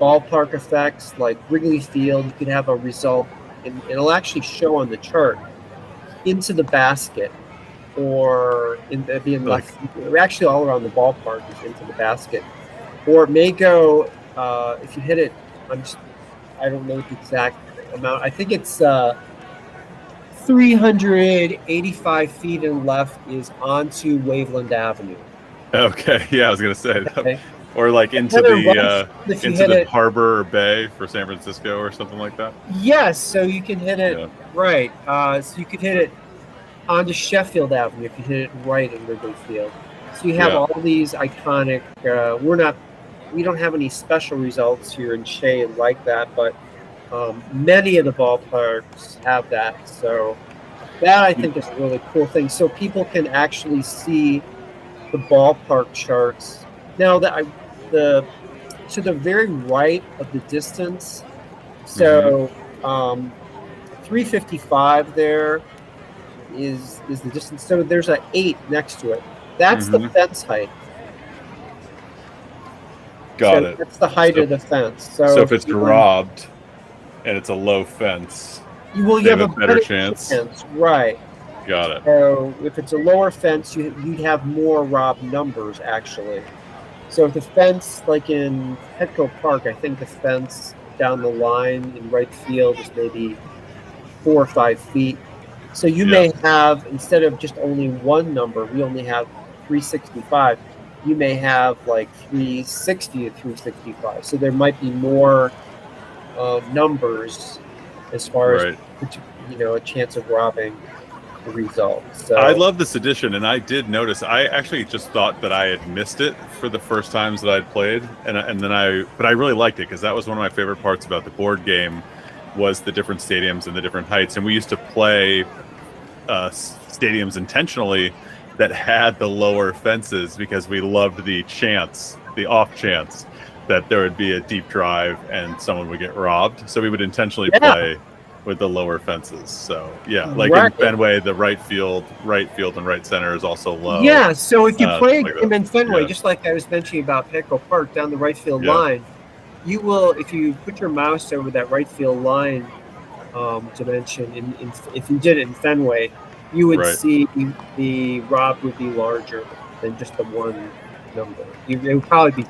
ballpark effects like Wrigley Field. You could have a result, and it'll actually show on the chart into the basket, or in left. Actually, all around the ballpark is into the basket, or it may go if you hit it. I don't know the exact amount. I think it's 385 feet and left is onto Waveland Avenue. Okay. Yeah, I was gonna say. Okay. Or like into the harbor or bay for San Francisco or something like that. Yes, so you can hit it right. So you could hit it onto Sheffield Avenue if you hit it right in Wrigley Field. So you have all these iconic. We don't have any special results here in Shea like that, but many of the ballparks have that. So that I think is a really cool thing. So people can actually see the ballpark charts. Now to the very right of the distance. So 355 there is the distance. So there's an 8 next to it. That's the fence height. Got it. That's the height of the fence. So if it's robbed and it's a low fence, you have a better chance. Right. Got it. So if it's a lower fence, you'd have more robbed numbers actually. So if the fence, like in Petco Park, I think the fence down the line in right field is maybe 4 or 5 feet. So you may have, instead of just only one number, we only have 365. You may have like 360 to 365. So there might be more numbers as far as a chance of robbing the result. So I love this edition, and I did notice. I actually just thought that I had missed it for the first times that I'd played, but I really liked it because that was one of my favorite parts about the board game was the different stadiums and the different heights. And we used to play stadiums intentionally that had the lower fences because we loved the off chance that there would be a deep drive and someone would get robbed. So we would intentionally play with the lower fences. So like in Fenway, the right field and right center is also low. Yeah, so if you play a game in Fenway, just like I was mentioning about Petco Park down the right field line, you will, if you put your mouse over that right field line dimension, if you did it in Fenway, you would see the rob would be larger than just the one number. It would probably be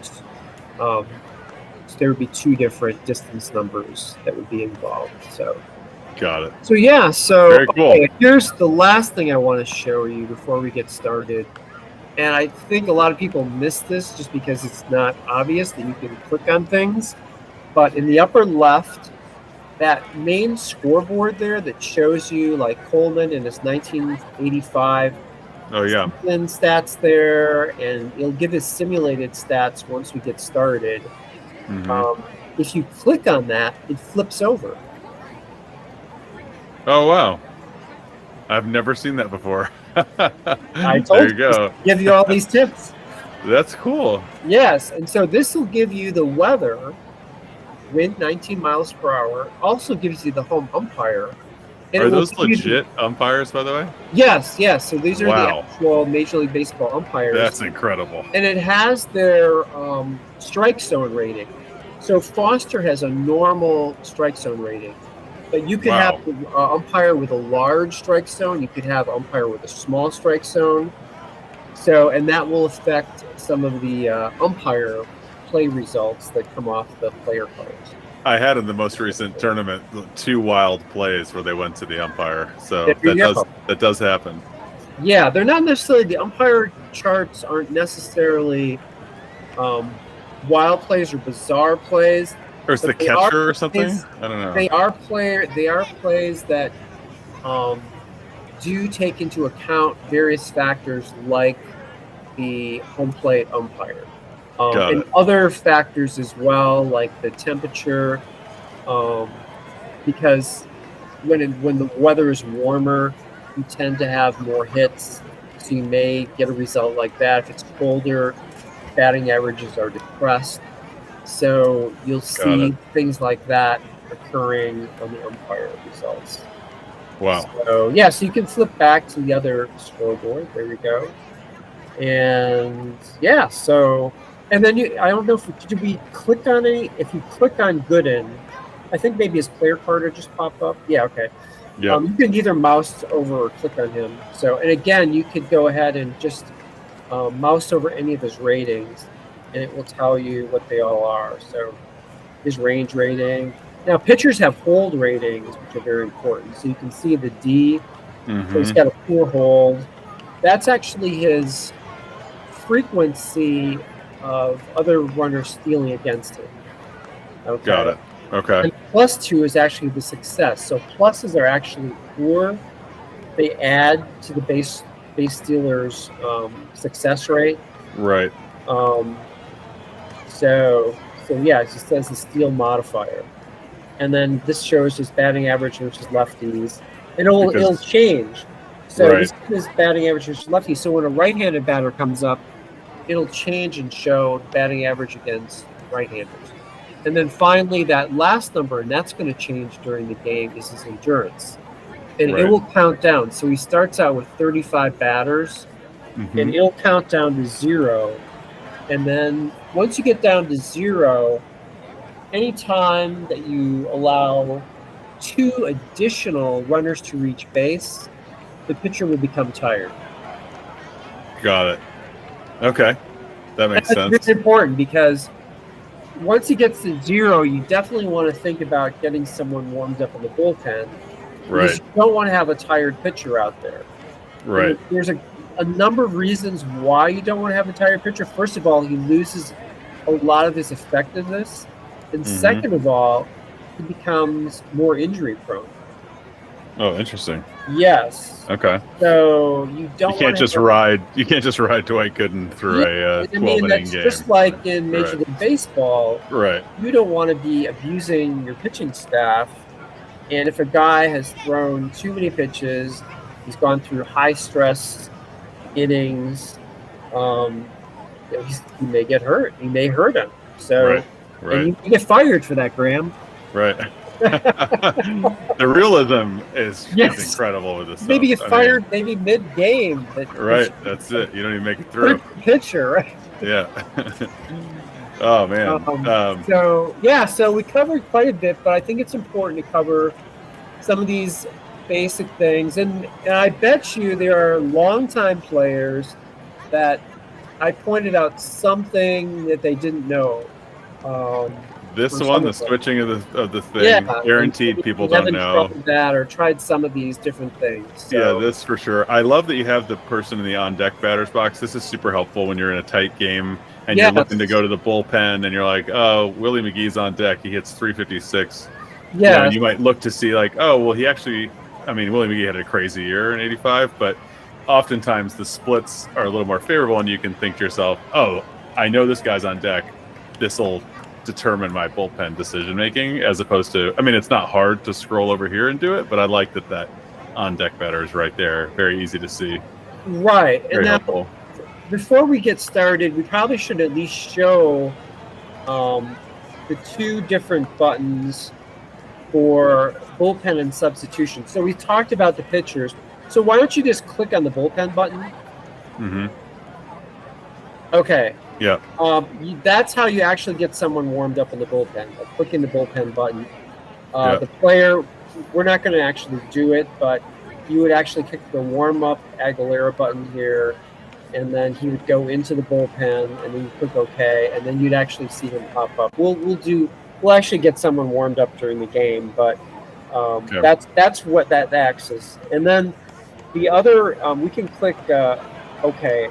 there would be two different distance numbers that would be involved. So got it. So very cool. Okay, here's the last thing I want to show you before we get started. And I think a lot of people miss this just because it's not obvious that you can click on things. But in the upper left, that main scoreboard there that shows you like Coleman and his 1985 stats there, and it'll give us simulated stats once we get started. If you click on that, it flips over. Oh, wow. I've never seen that before. I told you, give you all these tips. That's cool. Yes, and so this will give you the weather, wind 19 miles per hour, also gives you the home umpire. And are those legit umpires, by the way? Yes. So these are the actual Major League Baseball umpires. That's incredible. And it has their strike zone rating. So Foster has a normal strike zone rating. But you could have umpire with a large strike zone. You could have umpire with a small strike zone. So, and that will affect some of the umpire play results that come off the player cards. I had in the most recent tournament 2 wild plays where they went to the umpire. So that does happen. Yeah, they're not necessarily, the umpire charts aren't necessarily wild plays or bizarre plays. Or is the catcher or something? I don't know. They are plays that do take into account various factors like the home plate umpire. And other factors as well, like the temperature, because when the weather is warmer, you tend to have more hits, so you may get a result like that. If it's colder, batting averages are depressed. So you'll see things like that occurring on the umpire results. Wow. So so you can flip back to the other scoreboard. There we go. And and then I don't know did we click on any? If you click on Gooden, I think maybe his player card will just pop up. Yeah, okay. Yeah. You can either mouse over or click on him. So, and again, you could go ahead and just mouse over any of his ratings, and it will tell you what they all are. So his range rating. Now, pitchers have hold ratings, which are very important. So you can see the D. So he's got a poor hold. That's actually his frequency of other runners stealing against him. Okay. Got it. Okay. And +2 is actually the success. So pluses are actually poor. They add to the base stealer's success rate. Right. So it just says the steal modifier. And then this shows his batting average versus lefties. And it'll change. So this is batting average versus lefties. So when a right-handed batter comes up, it'll change and show batting average against right-handers. And then finally, that last number, and that's going to change during the game, is his endurance. And it will count down. So he starts out with 35 batters, and it'll count down to 0. And then once you get down to 0, anytime that you allow 2 additional runners to reach base, the pitcher will become tired. Got it. Okay. That makes sense. It's important because once he gets to 0, you definitely want to think about getting someone warmed up in the bullpen. Right. You don't want to have a tired pitcher out there. Right. And there's a number of reasons why you don't want to have a tired pitcher. First of all, he loses a lot of his effectiveness. And second of all, he becomes more injury prone. Oh, interesting. Yes. Okay. So you can't just ride Dwight Gooden through a 12-inning game. Just like in Major League Baseball. Right. You don't want to be abusing your pitching staff. And if a guy has thrown too many pitches He's gone through high stress innings. He may get hurt. He may hurt him. So, right. And you get fired for that, Graeme. Right. The realism is incredible with this stuff. Maybe get fired maybe mid-game. Right. That's it. You don't even make it through. Pitcher, right? Yeah. Oh, man. So we covered quite a bit, but I think it's important to cover some of these basic things. And I bet you there are longtime players that I pointed out something that they didn't know. The switching of the thing, guaranteed people don't know that or tried some of these different things. So. Yeah, this for sure. I love that you have the person in the on-deck batter's box. This is super helpful when you're in a tight game and you're looking to go to the bullpen and you're like, oh, Willie McGee's on deck. He hits 356. Yeah. And you might look to see like, oh, well, Willie McGee had a crazy year in 85, but oftentimes the splits are a little more favorable and you can think to yourself, oh, I know this guy's on deck. This will determine my bullpen decision making, as opposed to, it's not hard to scroll over here and do it, but I like that on deck batter is right there. Very easy to see. Right. Very helpful. Before we get started, we probably should at least show the two different buttons for bullpen and substitution. So we talked about the pitchers. So why don't you just click on the bullpen button? Mm-hmm. Okay. Yeah. That's how you actually get someone warmed up in the bullpen. Clicking the bullpen button. The player, we're not going to actually do it, but you would actually click the warm up Aguilera button here, and then he would go into the bullpen, and then you click OK, and then you'd actually see him pop up. We'll actually get someone warmed up during the game, but that's what that axis. And then the other, we can click OK.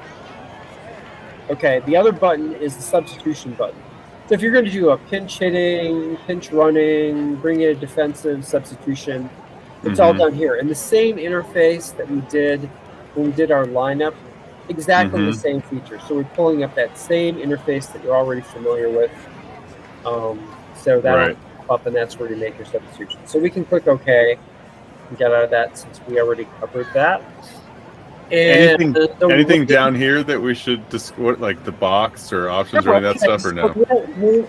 Okay, the other button is the substitution button. So if you're going to do a pinch hitting, pinch running, bring in a defensive substitution, it's all done here. And the same interface that we did when we did our lineup, exactly the same feature. So we're pulling up that same interface that you're already familiar with. So that'll pop up, and that's where you make your substitution. So we can click OK and get out of that since we already covered that. And anything down here that we should discuss, like the box or options or any of that stuff, or no?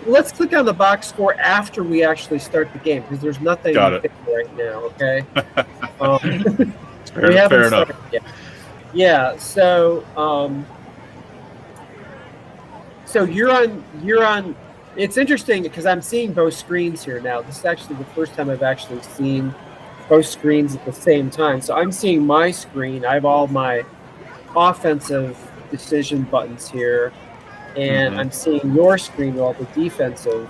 Let's click on the box score after we actually start the game, because there's nothing right now. Okay. Fair enough. Yeah. So you're on. It's interesting because I'm seeing both screens here now. This is actually the first time I've actually seen both screens at the same time. So I'm seeing my screen. I have all my offensive decision buttons here, and I'm seeing your screen with all the defensive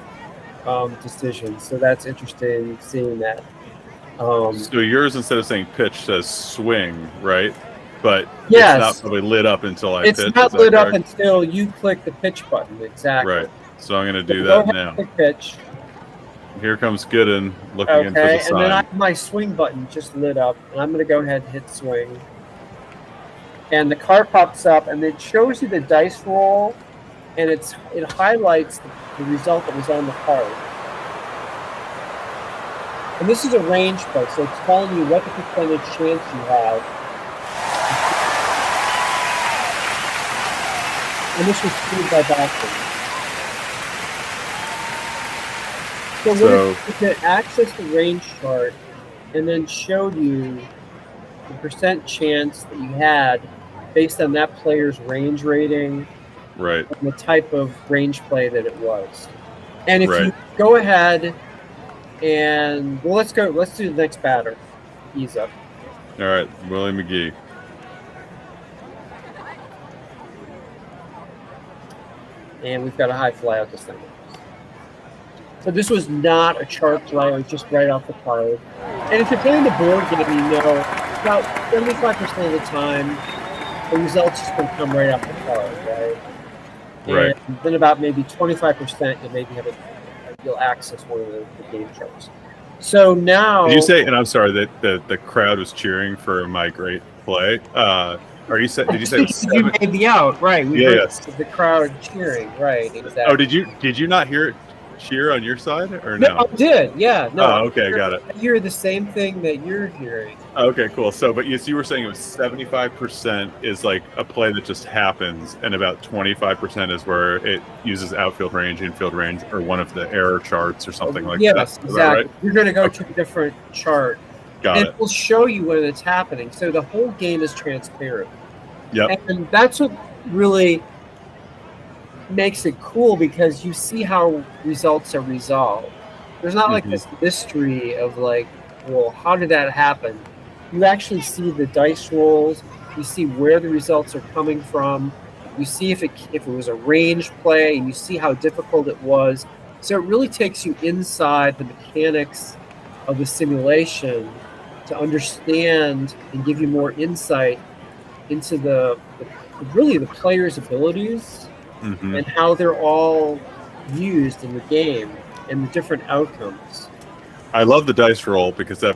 decisions. So that's interesting seeing that. So yours, instead of saying pitch, says swing, right? But it's not probably lit up until I pitch. It's not lit up until you click the pitch button. Exactly. Right. So I'm going to do that now. Click pitch. Here comes Gooden looking in for the sign. And then I have my swing button just lit up, and I'm going to go ahead and hit swing. And the card pops up, and it shows you the dice roll, and it highlights the result that was on the card. And this is a range play, so it's telling you what the percentage chance you have. And this was screwed by Boston. So we can access the range chart and then showed you the percent chance that you had based on that player's range rating, right, and the type of range play that it was. And if you go ahead and let's do the next batter. Ease up. All right, Willie McGee. And we've got a high fly out this thing. So this was not a chart play, it was just right off the card. And if you're playing the board game, you know, about 75% of the time, the results just going to come right off the card, right? Right. And then about maybe 25%, you maybe you'll access one of the game charts. So now... Did you say, and I'm sorry, that the crowd was cheering for my great play? Did you say you made the out, right? Yes. The crowd cheering, right, exactly. Oh, did you not hear it? cheer on your side or No, no? I did. Yeah. No. Oh, okay, got it. I hear the same thing that you're hearing. Okay, cool. So, but you were saying it was 75% is like a play that just happens, and about 25% is where it uses outfield range, infield range, or one of the error charts or something like that. Yes, exactly. Right? You're going to go to a different chart. Got and it. It will show you when it's happening. So the whole game is transparent. Yep. And that's what really makes it cool, because you see how results are resolved. There's not like this mystery of like, well, how did that happen? You actually see the dice rolls. You see where the results are coming from. You see if it was a range play, and you see how difficult it was. So it really takes you inside the mechanics of the simulation to understand and give you more insight into the player's abilities and how they're all used in the game and the different outcomes. I love the dice roll because I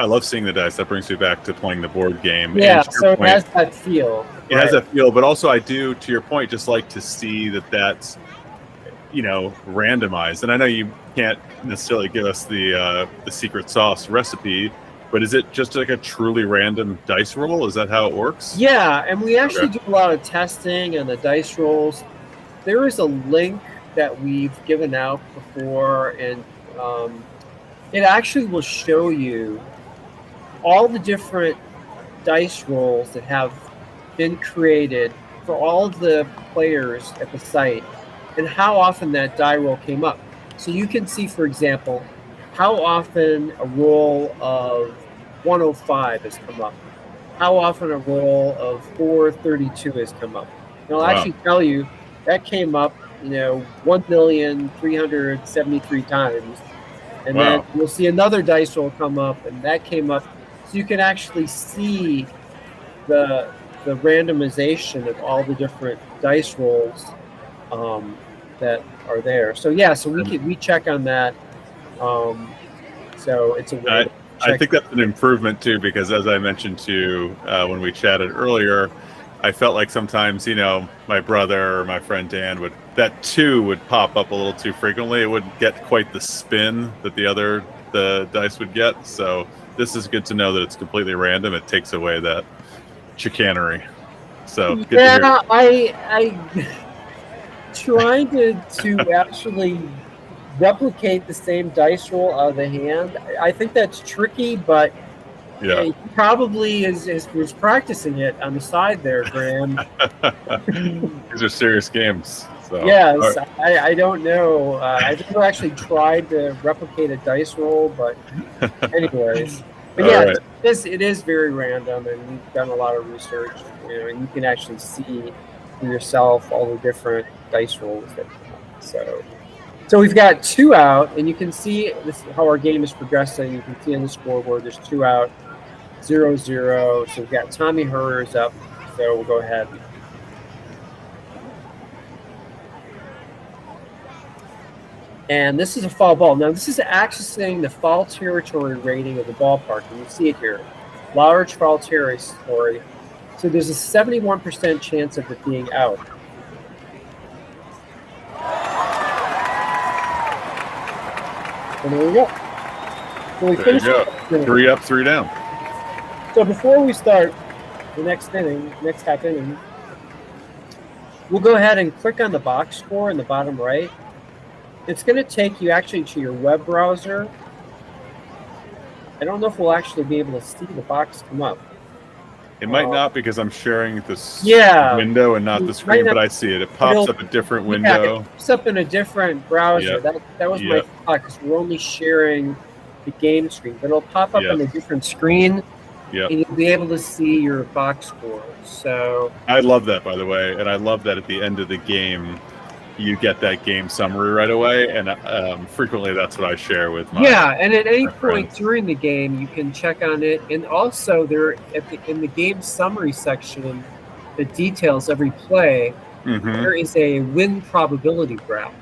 love seeing the dice. That brings me back to playing the board game. Yeah, so it has that feel. It has that feel, but also I do, to your point, just like to see that that's, randomized. And I know you can't necessarily give us the secret sauce recipe, but is it just like a truly random dice roll? Is that how it works? Yeah, and we actually do a lot of testing on the dice rolls. There is a link that we've given out before, and it actually will show you all the different dice rolls that have been created for all of the players at the site and how often that die roll came up. So you can see, for example, how often a roll of 105 has come up, how often a roll of 432 has come up. And I'll actually tell you that came up, 1,373 times. And then you'll see another dice roll come up, and that came up. So you can actually see the randomization of all the different dice rolls that are there. So we check on that. So it's a way. I think that's an improvement too, because as I mentioned to you when we chatted earlier, I felt like sometimes, my brother or my friend Dan would pop up a little too frequently. It wouldn't get quite the spin that the dice would get. So this is good to know that it's completely random. It takes away that chicanery. So good to hear. I trying to actually replicate the same dice roll out of the hand. I think that's tricky, but he probably was practicing it on the side there, Graeme. These are serious games. So. Yes, right. I don't know. I've never actually tried to replicate a dice roll, but anyways. But right. It is very random, and we've done a lot of research, and you can actually see for yourself all the different dice rolls that come up. So we've got 2 out, and you can see how our game is progressing. You can see on the scoreboard there's 2 out, 0-0. So we've got Tommy Herrer's up. So we'll go ahead. And this is a foul ball. Now, this is accessing the foul territory rating of the ballpark. And you see it here. Large foul territory. So there's a 71% chance of it being out. And there we go. So we there you go. 3 up, 3 down. So before we start the next half inning, we'll go ahead and click on the box score in the bottom right. It's going to take you actually to your web browser. I don't know if we'll actually be able to see the box come up. It might not, because I'm sharing this window and not the screen, but I see it. It pops up a different window. It pops up in a different browser. That was my thought, because we're only sharing the game screen. But it'll pop up on a different screen, and you'll be able to see your box score. So I love that, by the way, and I love that at the end of the game, you get that game summary right away, and frequently that's what I share with my and at any point friends. During the game you can check on it, and also there in the game summary section that details every play, there is a win probability graph.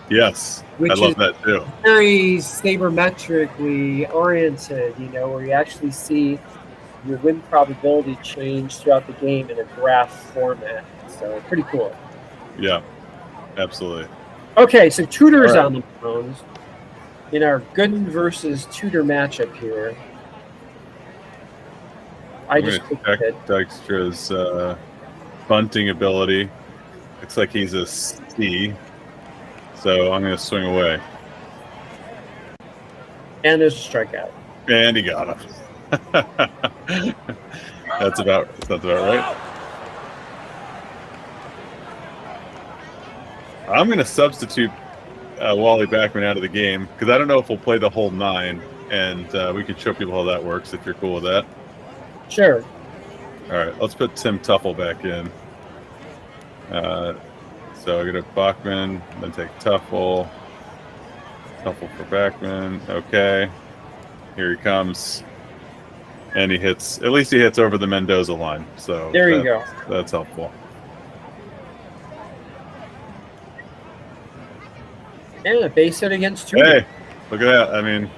Yes, I love that too. Very sabermetrically oriented, where you actually see your win probability change throughout the game in a graph format. So pretty cool. Yeah. Absolutely. Okay, so Tudor's All right. on the mound in our Gooden versus Tudor matchup here. I'm going to check Dykstra's bunting ability. Looks like he's a C, so I'm going to swing away. And there's a strikeout. And he got him. That's about right. I'm going to substitute Wally Backman out of the game because I don't know if we'll play the whole 9, and we could show people how that works if you're cool with that. Sure. All right, let's put Tim Tuffle back in. So I get a Bachman, then take Tuffle. Tuffle for Backman. Okay. Here he comes. And he hits, at least he hits over the Mendoza line. So there you go. That's helpful. And a base hit against Tudor. Hey, look at that. I mean,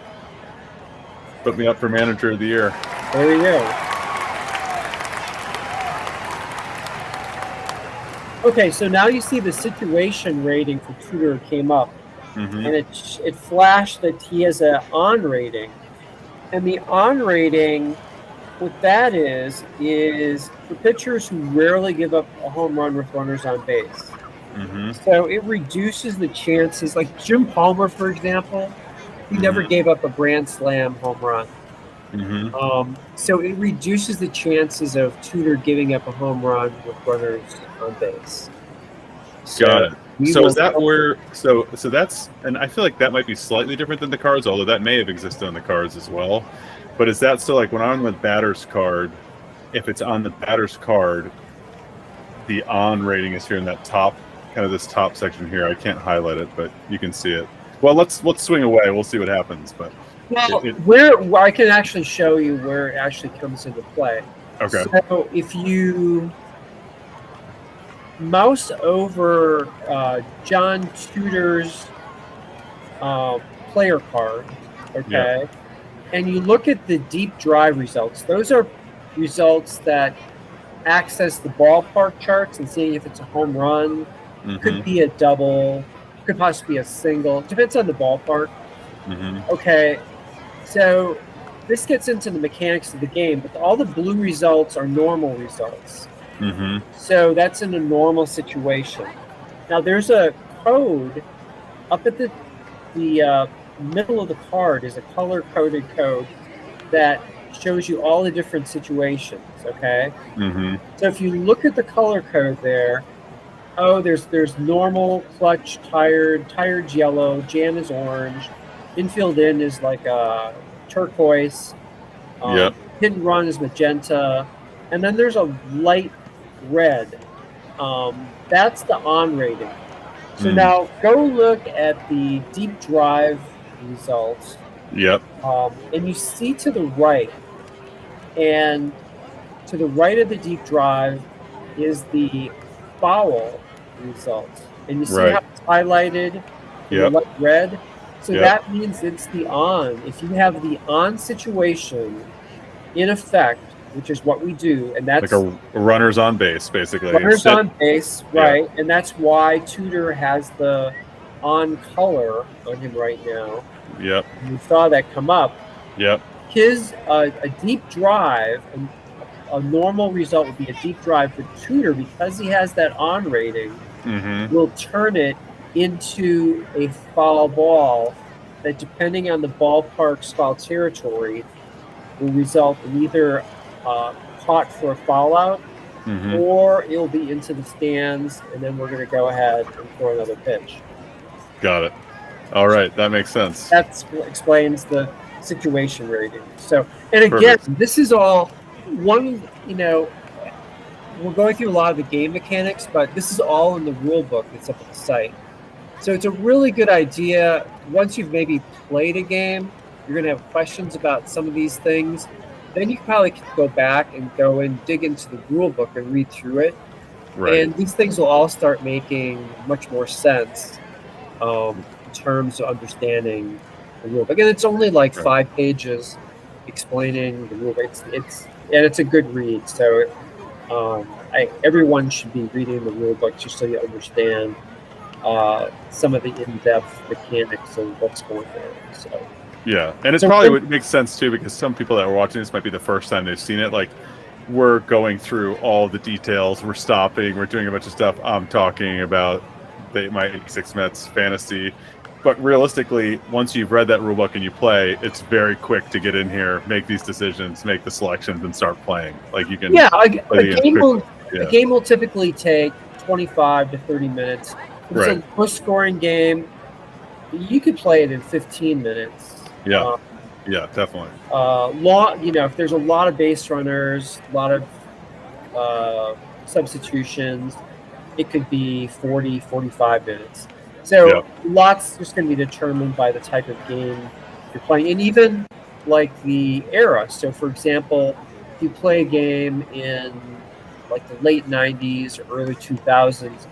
put me up for manager of the year. There you go. Okay, so now you see the situation rating for Tudor came up, and it flashed that he has an on rating, and the on rating, what that is for pitchers who rarely give up a home run with runners on base. So it reduces the chances. Like Jim Palmer, for example, he never gave up a grand slam home run. So it reduces the chances of Tudor giving up a home run with runners on base. Got it. So is that where? So that's, and I feel like that might be slightly different than the cards, although that may have existed on the cards as well. But is that still like when I'm on the batter's card? If it's on the batter's card, the on rating is here in that top, kind of this top section here. I can't highlight it, but you can see it. Well, let's swing away. We'll see what happens. But where I can actually show you where it actually comes into play. Okay. So if you mouse over John Tudor's player card, okay, and you look at the deep drive results, those are results that access the ballpark charts and see if it's a home run, could be a double, could possibly be a single, depends on the ballpark. Okay, so this gets into the mechanics of the game, but all the blue results are normal results. So that's in a normal situation. Now there's a code up at the middle of the card is a color-coded code that shows you all the different situations, okay? So if you look at the color code there, there's normal, clutch, tired yellow, jam is orange, infield in is like a turquoise, hit and run is magenta, and then there's a light red. That's the on rating. So now go look at the deep drive results. And you see to the right, and to the right of the deep drive is the foul results. And you see how it's highlighted in the light red? So that means it's the on. If you have the on situation in effect, which is what we do, and that's like a runners on base, basically. Runners on base, right? And that's why Tudor has the on color on him right now. You saw that come up. His a deep drive, a normal result would be a deep drive for Tudor because he has that on rating. Will turn it into a foul ball that, depending on the ballpark's foul territory, will result in either caught for a foul out, or it'll be into the stands, and then we're going to go ahead and throw another pitch. Got it. All right, that makes sense. That explains the situation rating. So, and again, this is all one, we're going through a lot of the game mechanics, but this is all in the rule book that's up at the site. So it's a really good idea. Once you've maybe played a game, you're going to have questions about some of these things. Then you probably can go back and go and dig into the rule book and read through it. And these things will all start making much more sense in terms of understanding the rule book. And it's only like 5 pages explaining the rule book. It's a good read. So everyone should be reading the rule book just so you understand some of the in-depth mechanics of what's going on. So yeah, and it probably would make sense too, because some people that are watching this might be the first time they've seen it. Like, we're going through all the details, we're stopping, we're doing a bunch of stuff. I'm talking about my 86 Mets fantasy. But realistically, once you've read that rulebook and you play, it's very quick to get in here, make these decisions, make the selections, and start playing. Like, you can. Yeah, a game will typically take 25 to 30 minutes. If it's a low-scoring game, you could play it in 15 minutes. Yeah, yeah, definitely. If there's a lot of base runners, a lot of substitutions, it could be 40, 45 minutes. So lots just going to be determined by the type of game you're playing, and even like the era. So, for example, if you play a game in like the late 90s or early 2000s,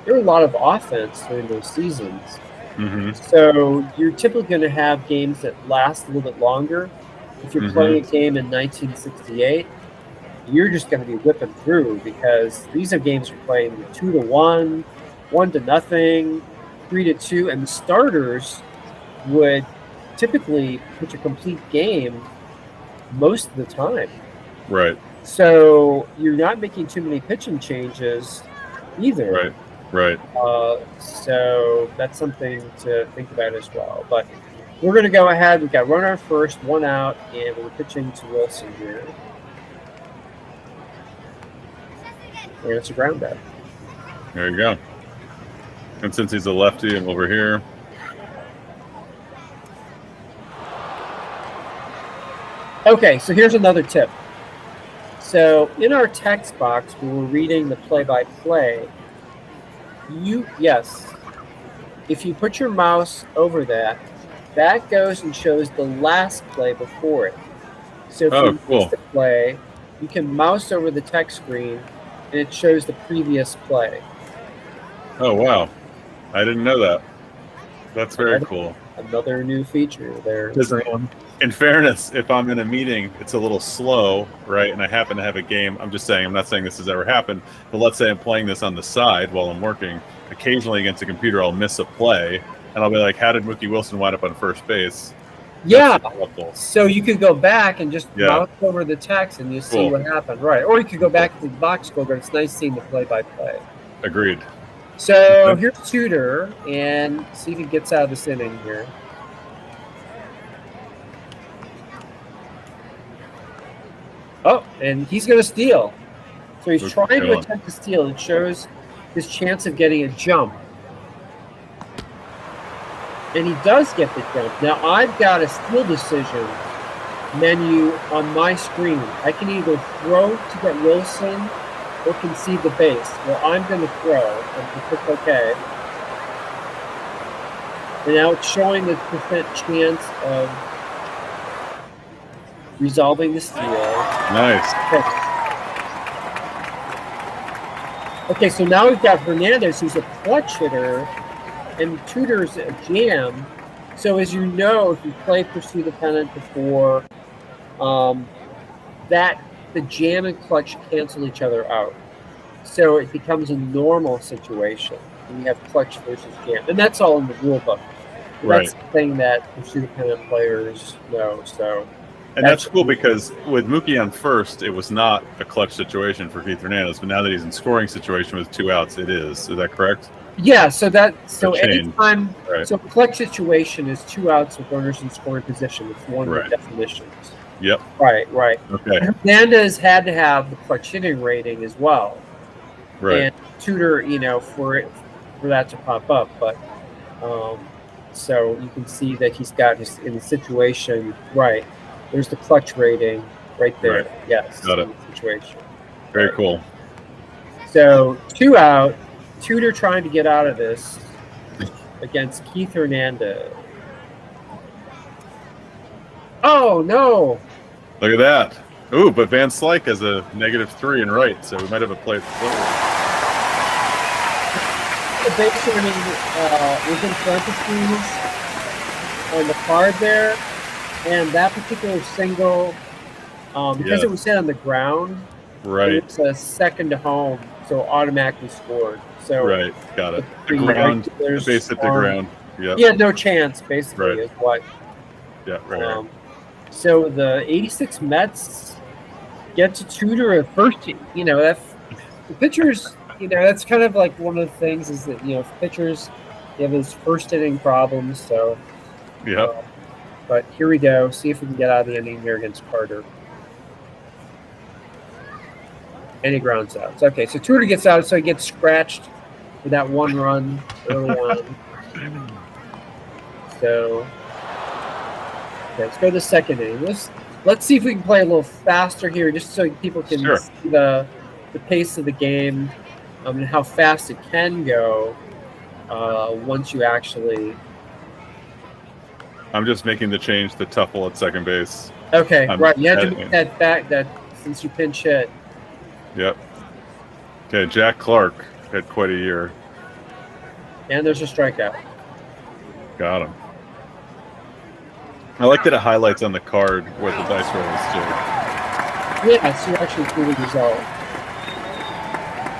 there were a lot of offense during those seasons. Mm-hmm. So you're typically going to have games that last a little bit longer. If you're playing a game in 1968, you're just going to be whipping through, because these are games you're playing 2-1, 1-0, 3-2, and the starters would typically pitch a complete game most of the time. Right. So you're not making too many pitching changes either. Right. So that's something to think about as well. But we're going to go ahead. We've got runner first, 1 out, and we're pitching to Wilson here. And it's a ground out. There you go. And since he's a lefty and over here. Okay, so here's another tip. So in our text box, when we're reading the play-by-play, if you put your mouse over that, that goes and shows the last play before it. So if you miss the play, you can mouse over the text screen, and it shows the previous play. Oh, wow. I didn't know that. That's very cool. Another new feature there. In fairness, if I'm in a meeting, it's a little slow, right? And I happen to have a game. I'm not saying this has ever happened, but let's say I'm playing this on the side while I'm working. Occasionally against a computer, I'll miss a play, and I'll be like, how did Mookie Wilson wind up on first base? Yeah. So you could go back and just mouse over the text, and you see what happened. Right. Or you could go back to the box score, but it's nice seeing the play-by-play. Agreed. So here's Tudor, and see if he gets out of this inning here. Oh, and he's going to steal. So he's trying to attempt to steal. It shows his chance of getting a jump. And he does get the jump. Now, I've got a steal decision menu on my screen. I can either throw to get Wilson or concede the base. Well, I'm going to throw. I'm going to click OK. And now it's showing the percent chance of resolving the steal. Nice. Okay, so now we've got Hernandez, who's a clutch hitter, and Tudor's a jam. So as you know, if you play Pursue the Pennant before, that the jam and clutch cancel each other out. So it becomes a normal situation when you have clutch versus jam. And that's all in the rule book. That's the thing that Pursue the Pennant players know. So. And that's cool, because with Mookie on first, it was not a clutch situation for Keith Hernandez, but now that he's in scoring situation with 2 outs, it is. Is that correct? Yeah. So anytime, so clutch situation is 2 outs with runners in scoring position. It's one of the definitions. Yep. Right. Okay. Hernandez had to have the clutch hitting rating as well. Right. And Tudor, for that to pop up, but so you can see that he's got his in the situation There's the clutch rating right there. Right. Yes. Got it. Situation. Very cool. So 2 out. Tudor trying to get out of this against Keith Hernandez. Oh, no. Look at that. Ooh, but Van Slyke has a -3 in right, so we might have a play. The base running was in parentheses on the card there. And that particular single, because it was hit on the ground, it's a second to home, so automatically scored. So right, got it. The the ground, the regulars base hit the are- ground. Yep. He had no chance, basically, Right. is what. Yeah, right. So the 86 Mets get to tutor at first. You know, that's the pitchers. You know, that's kind of like one of the things is that, you know, pitchers, they have those first inning problems. So, Yep. but here we go. See if we can get out of the inning here against Carter. And he grounds out. Okay, so Tudor gets out, so he gets scratched with that one run early on. So, okay, let's go to the second inning. Let's see if we can play a little faster here, just so people can see the pace of the game and how fast it can go once you actually. I'm just making the change to Tuffle at second base. Okay, right. You had to make that back since you pinch hit. Yep. Okay, Jack Clark had quite a year. And there's a strikeout. Got him. I like that it highlights on the card what the dice roll is too. Yeah, so you actually see the result.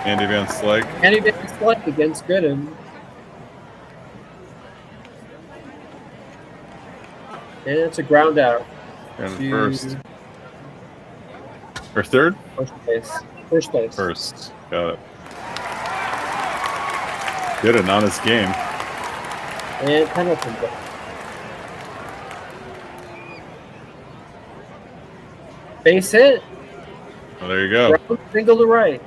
Andy Van Slyke. Andy Van Slyke against Gooden. And it's a ground out. And first. Or third? First base. First base. First. Got it. Gooden on his game. And Pendleton. Base hit. Well, there you go. Single to right.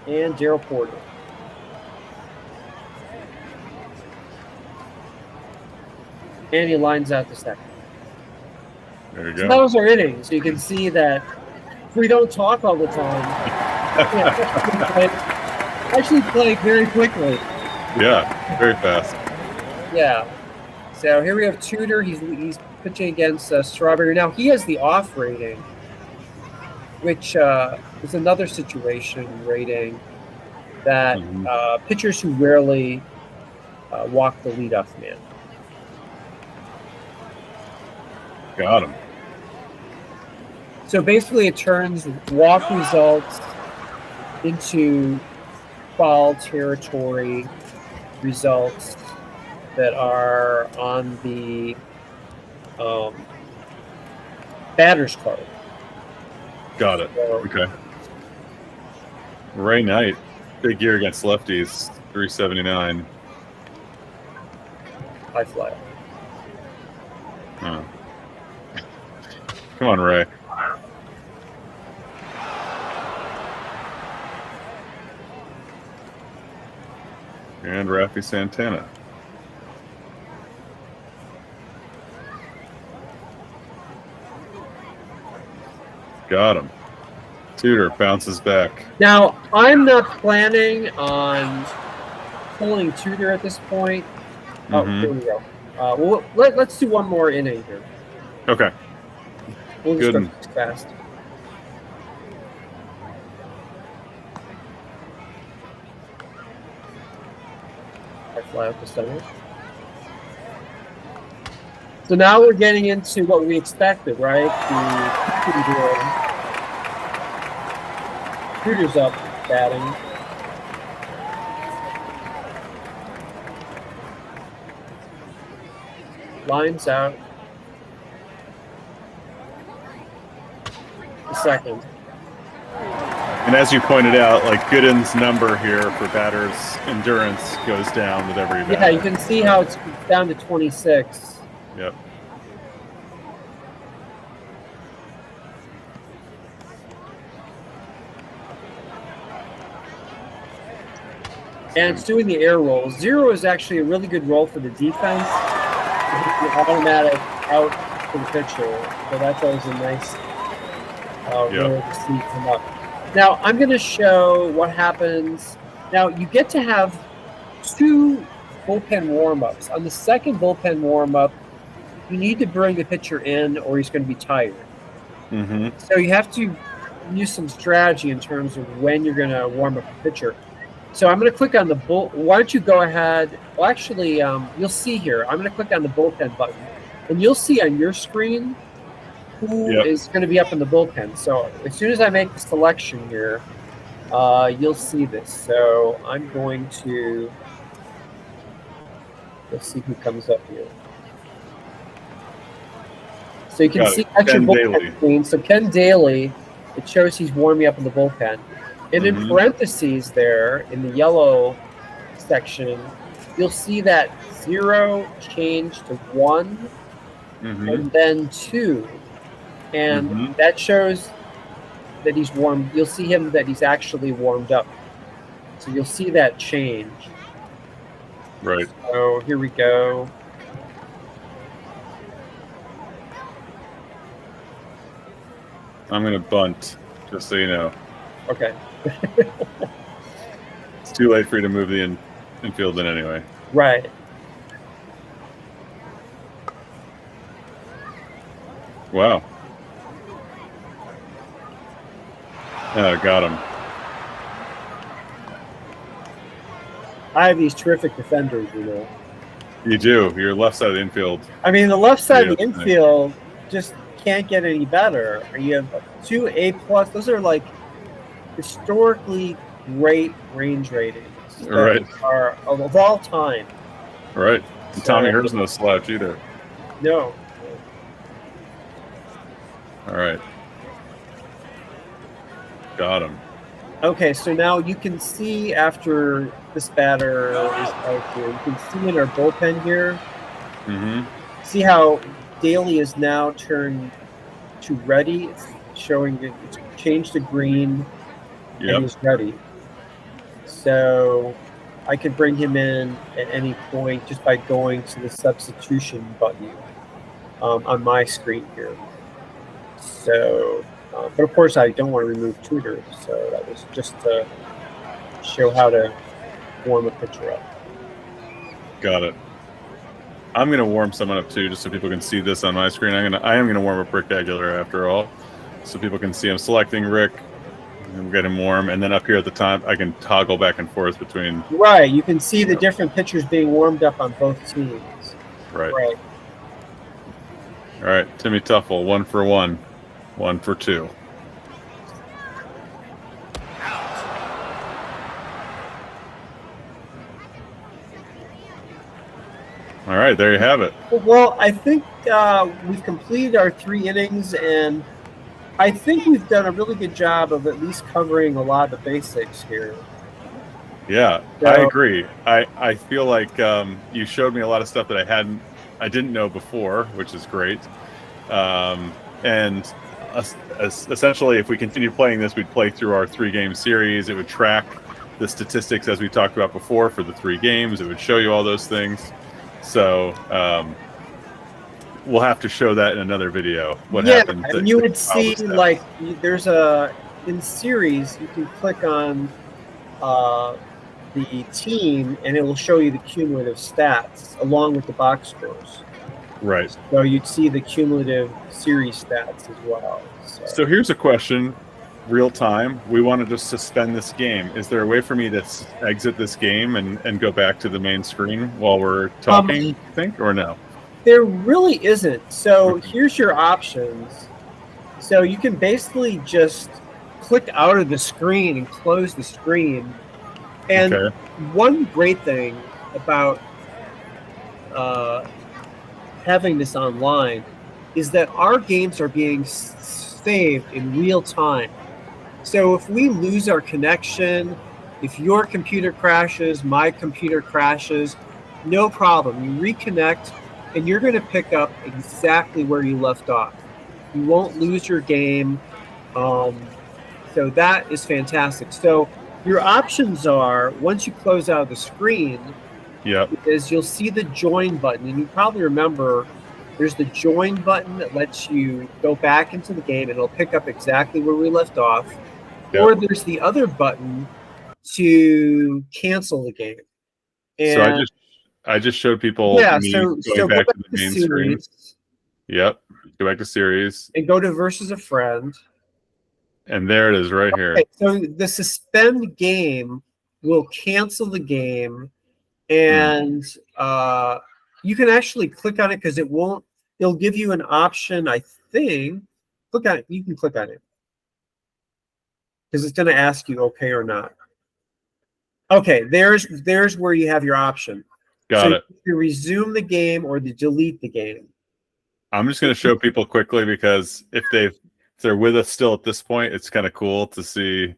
And Gerald Porter. And he lines out the second. There you So go. that was our inning. So you can see that if we don't talk all the time, actually play very quickly. Yeah, very fast. Yeah. So here we have Tudor. He's pitching against Strawberry. Now he has the off rating, which is another situation rating that pitchers who rarely walk the leadoff man. Got him. So basically, it turns walk results into foul territory results that are on the batter's card. Got it. Okay. Ray Knight, big year against lefties, 379. High fly. Oh. Come on, Ray. And Rafi Santana. Got him. Tudor bounces back. Now, I'm not planning on pulling Tudor at this point. Oh, here we go. Well, let's do one more inning here. Okay. We'll just go fast. I fly up the center. So now we're getting into what we expected, right? The Tudor's up batting. Lines out. The second. And as you pointed out, like Gooden's number here for batters' endurance goes down with every batter. Yeah, you can see how it's down to 26. Yep. And it's doing the air roll. 0 is actually a really good roll for the defense. The automatic out for the pitcher. So that's always a nice roll to see come up. Now, I'm going to show what happens. Now, you get to have 2 bullpen warm-ups. On the second bullpen warm-up, you need to bring the pitcher in or he's going to be tired. Mm-hmm. So you have to use some strategy in terms of when you're going to warm up the pitcher. So I'm going to click on the why don't you go ahead? Well, actually, you'll see here. I'm going to click on the bullpen button, and you'll see on your screen who is going to be up in the bullpen. So as soon as I make the selection here, you'll see this. So I'm going to, let's see who comes up here. So you can see extra bullpen screen. So Ken Daly, it shows he's warming up in the bullpen. And in parentheses there, in the yellow section, you'll see that 0 change to 1 and then 2. And that shows that he's warmed. You'll see him that he's actually warmed up. So you'll see that change. Right. So here we go. I'm going to bunt, just so you know. Okay. It's too late for you to move the infield in anyway. Right. Wow. Oh, got him. I have these terrific defenders, you know. You do. Your left side of the infield. I mean, the left side of the infield just can't get any better. You have 2 A+. Those are like historically great range ratings. Right. Are of all time. Right. And Tommy Hurt's no slouch either. No. All right. Got him. Okay, so now you can see after this batter is out here, you can see in our bullpen here, see how Daly is now turned to ready. It's showing that it's changed to green and he's ready. So I could bring him in at any point just by going to the substitution button on my screen here. So, but of course I don't want to remove tutors, so that was just to show how to warm a pitcher up. Got it. I'm gonna warm someone up too, just so people can see this on my screen. I am gonna warm up Rick Aguilar after all, so people can see I'm selecting Rick and get him warm, and then up here at the top I can toggle back and forth between. Right, you can see the different pitchers being warmed up on both teams. Right. Right. All right, Timmy Tuffle, 1 for 1, 1 for 2. All right, there you have it. Well, I think we've completed our 3 innings, and I think we've done a really good job of at least covering a lot of the basics here. Yeah, So, I agree. I feel like you showed me a lot of stuff that I didn't know before, which is great. And essentially, if we continue playing this, we'd play through our 3-game series. It would track the statistics as we talked about before for the 3 games. It would show you all those things. So we'll have to show that in another video. What happened? And you would see like there's in series you can click on the team and it will show you the cumulative stats along with the box scores. Right. So you'd see the cumulative series stats as well. So here's a question. Real time. We want to just suspend this game. Is there a way for me to exit this game and go back to the main screen while we're talking, you think, or no? There really isn't. So here's your options. So you can basically just click out of the screen and close the screen. And one great thing about having this online is that our games are being saved in real time. So if we lose our connection, if your computer crashes, my computer crashes, no problem. You reconnect and you're going to pick up exactly where you left off. You won't lose your game. So that is fantastic. So your options are, once you close out of the screen, is you'll see the join button. And you probably remember there's the join button that lets you go back into the game and it'll pick up exactly where we left off. Or there's the other button to cancel the game. And so I just showed people so going back to the main screen. Yep. Go back to series. And go to versus a friend. And there it is right here. So the suspend game will cancel the game. And you can actually click on it because it'll give you an option, I think. Click on it. You can click on it because it's going to ask you okay or not. Okay, there's where you have your option. Got it. You resume the game or to delete the game. I'm just going to show people quickly because if they're with us still at this point, it's kind of cool to see.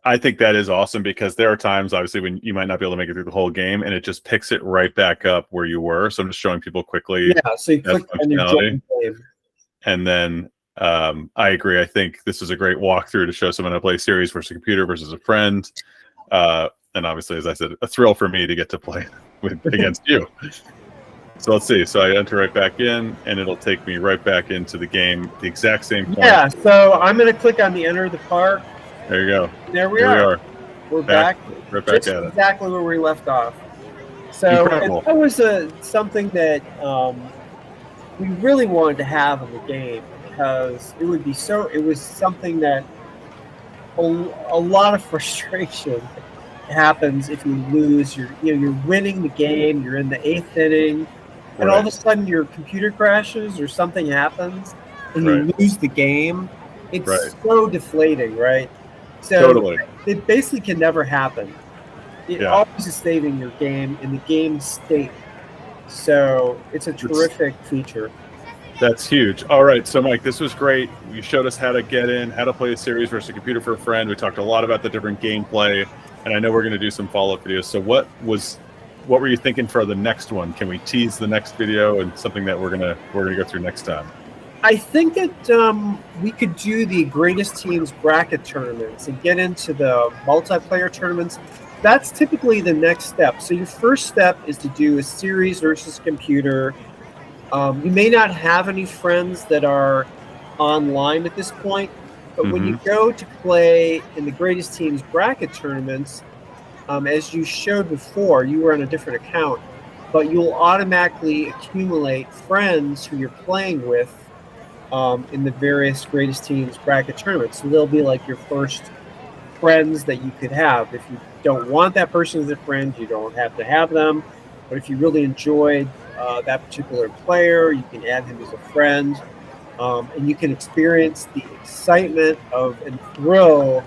I think that is awesome because there are times, obviously, when you might not be able to make it through the whole game, and it just picks it right back up where you were. So I'm just showing people quickly. Yeah, so you click on your join game. And then I agree. I think this is a great walkthrough to show someone how to play series versus a computer versus a friend. And obviously, as I said, a thrill for me to get to play against you. So let's see. So I enter right back in, and it'll take me right back into the game, the exact same point. Yeah, so I'm going to click on the enter the park. There you go. There we are. We're back right back at it. Exactly where we left off. So that was something that we really wanted to have in the game because it was something that a lot of frustration happens if you lose. You're winning the game, you're in the 8th inning, and all of a sudden your computer crashes or something happens and you lose the game. It's so deflating, right? So it basically can never happen. It always is saving your game in the game state. So it's a terrific feature. That's huge. All right, so Mike, this was great. You showed us how to get in, how to play a series versus a computer for a friend. We talked a lot about the different gameplay, and I know we're going to do some follow-up videos. So what were you thinking for the next one? Can we tease the next video and something that we're gonna go through next time? I think that we could do the greatest teams bracket tournaments and get into the multiplayer tournaments. That's typically the next step. So your first step is to do a series versus computer. You may not have any friends that are online at this point, but when you go to play in the greatest teams bracket tournaments, as you showed before, you were on a different account, but you'll automatically accumulate friends who you're playing with in the various greatest teams bracket tournaments. So they'll be like your first friends that you could have. If you don't want that person as a friend, you don't have to have them. But if you really enjoyed that particular player, you can add him as a friend. And you can experience the excitement and thrill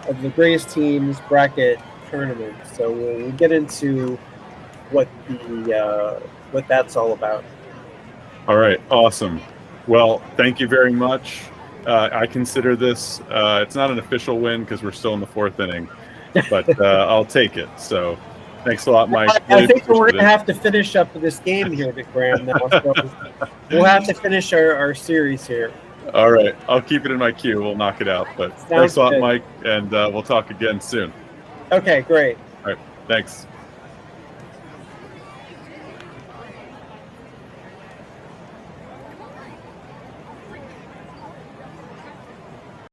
of the greatest teams bracket tournament. So we'll get into what that's all about. All right, awesome. Well, thank you very much. I consider this, it's not an official win because we're still in the 4th inning, but I'll take it. So thanks a lot, Mike. I think we're going to have to finish up this game here, Graeme, now. So we'll have to finish our series here. All right. I'll keep it in my queue. We'll knock it out. But thanks a lot, Mike, and we'll talk again soon. Okay, great. All right. Thanks.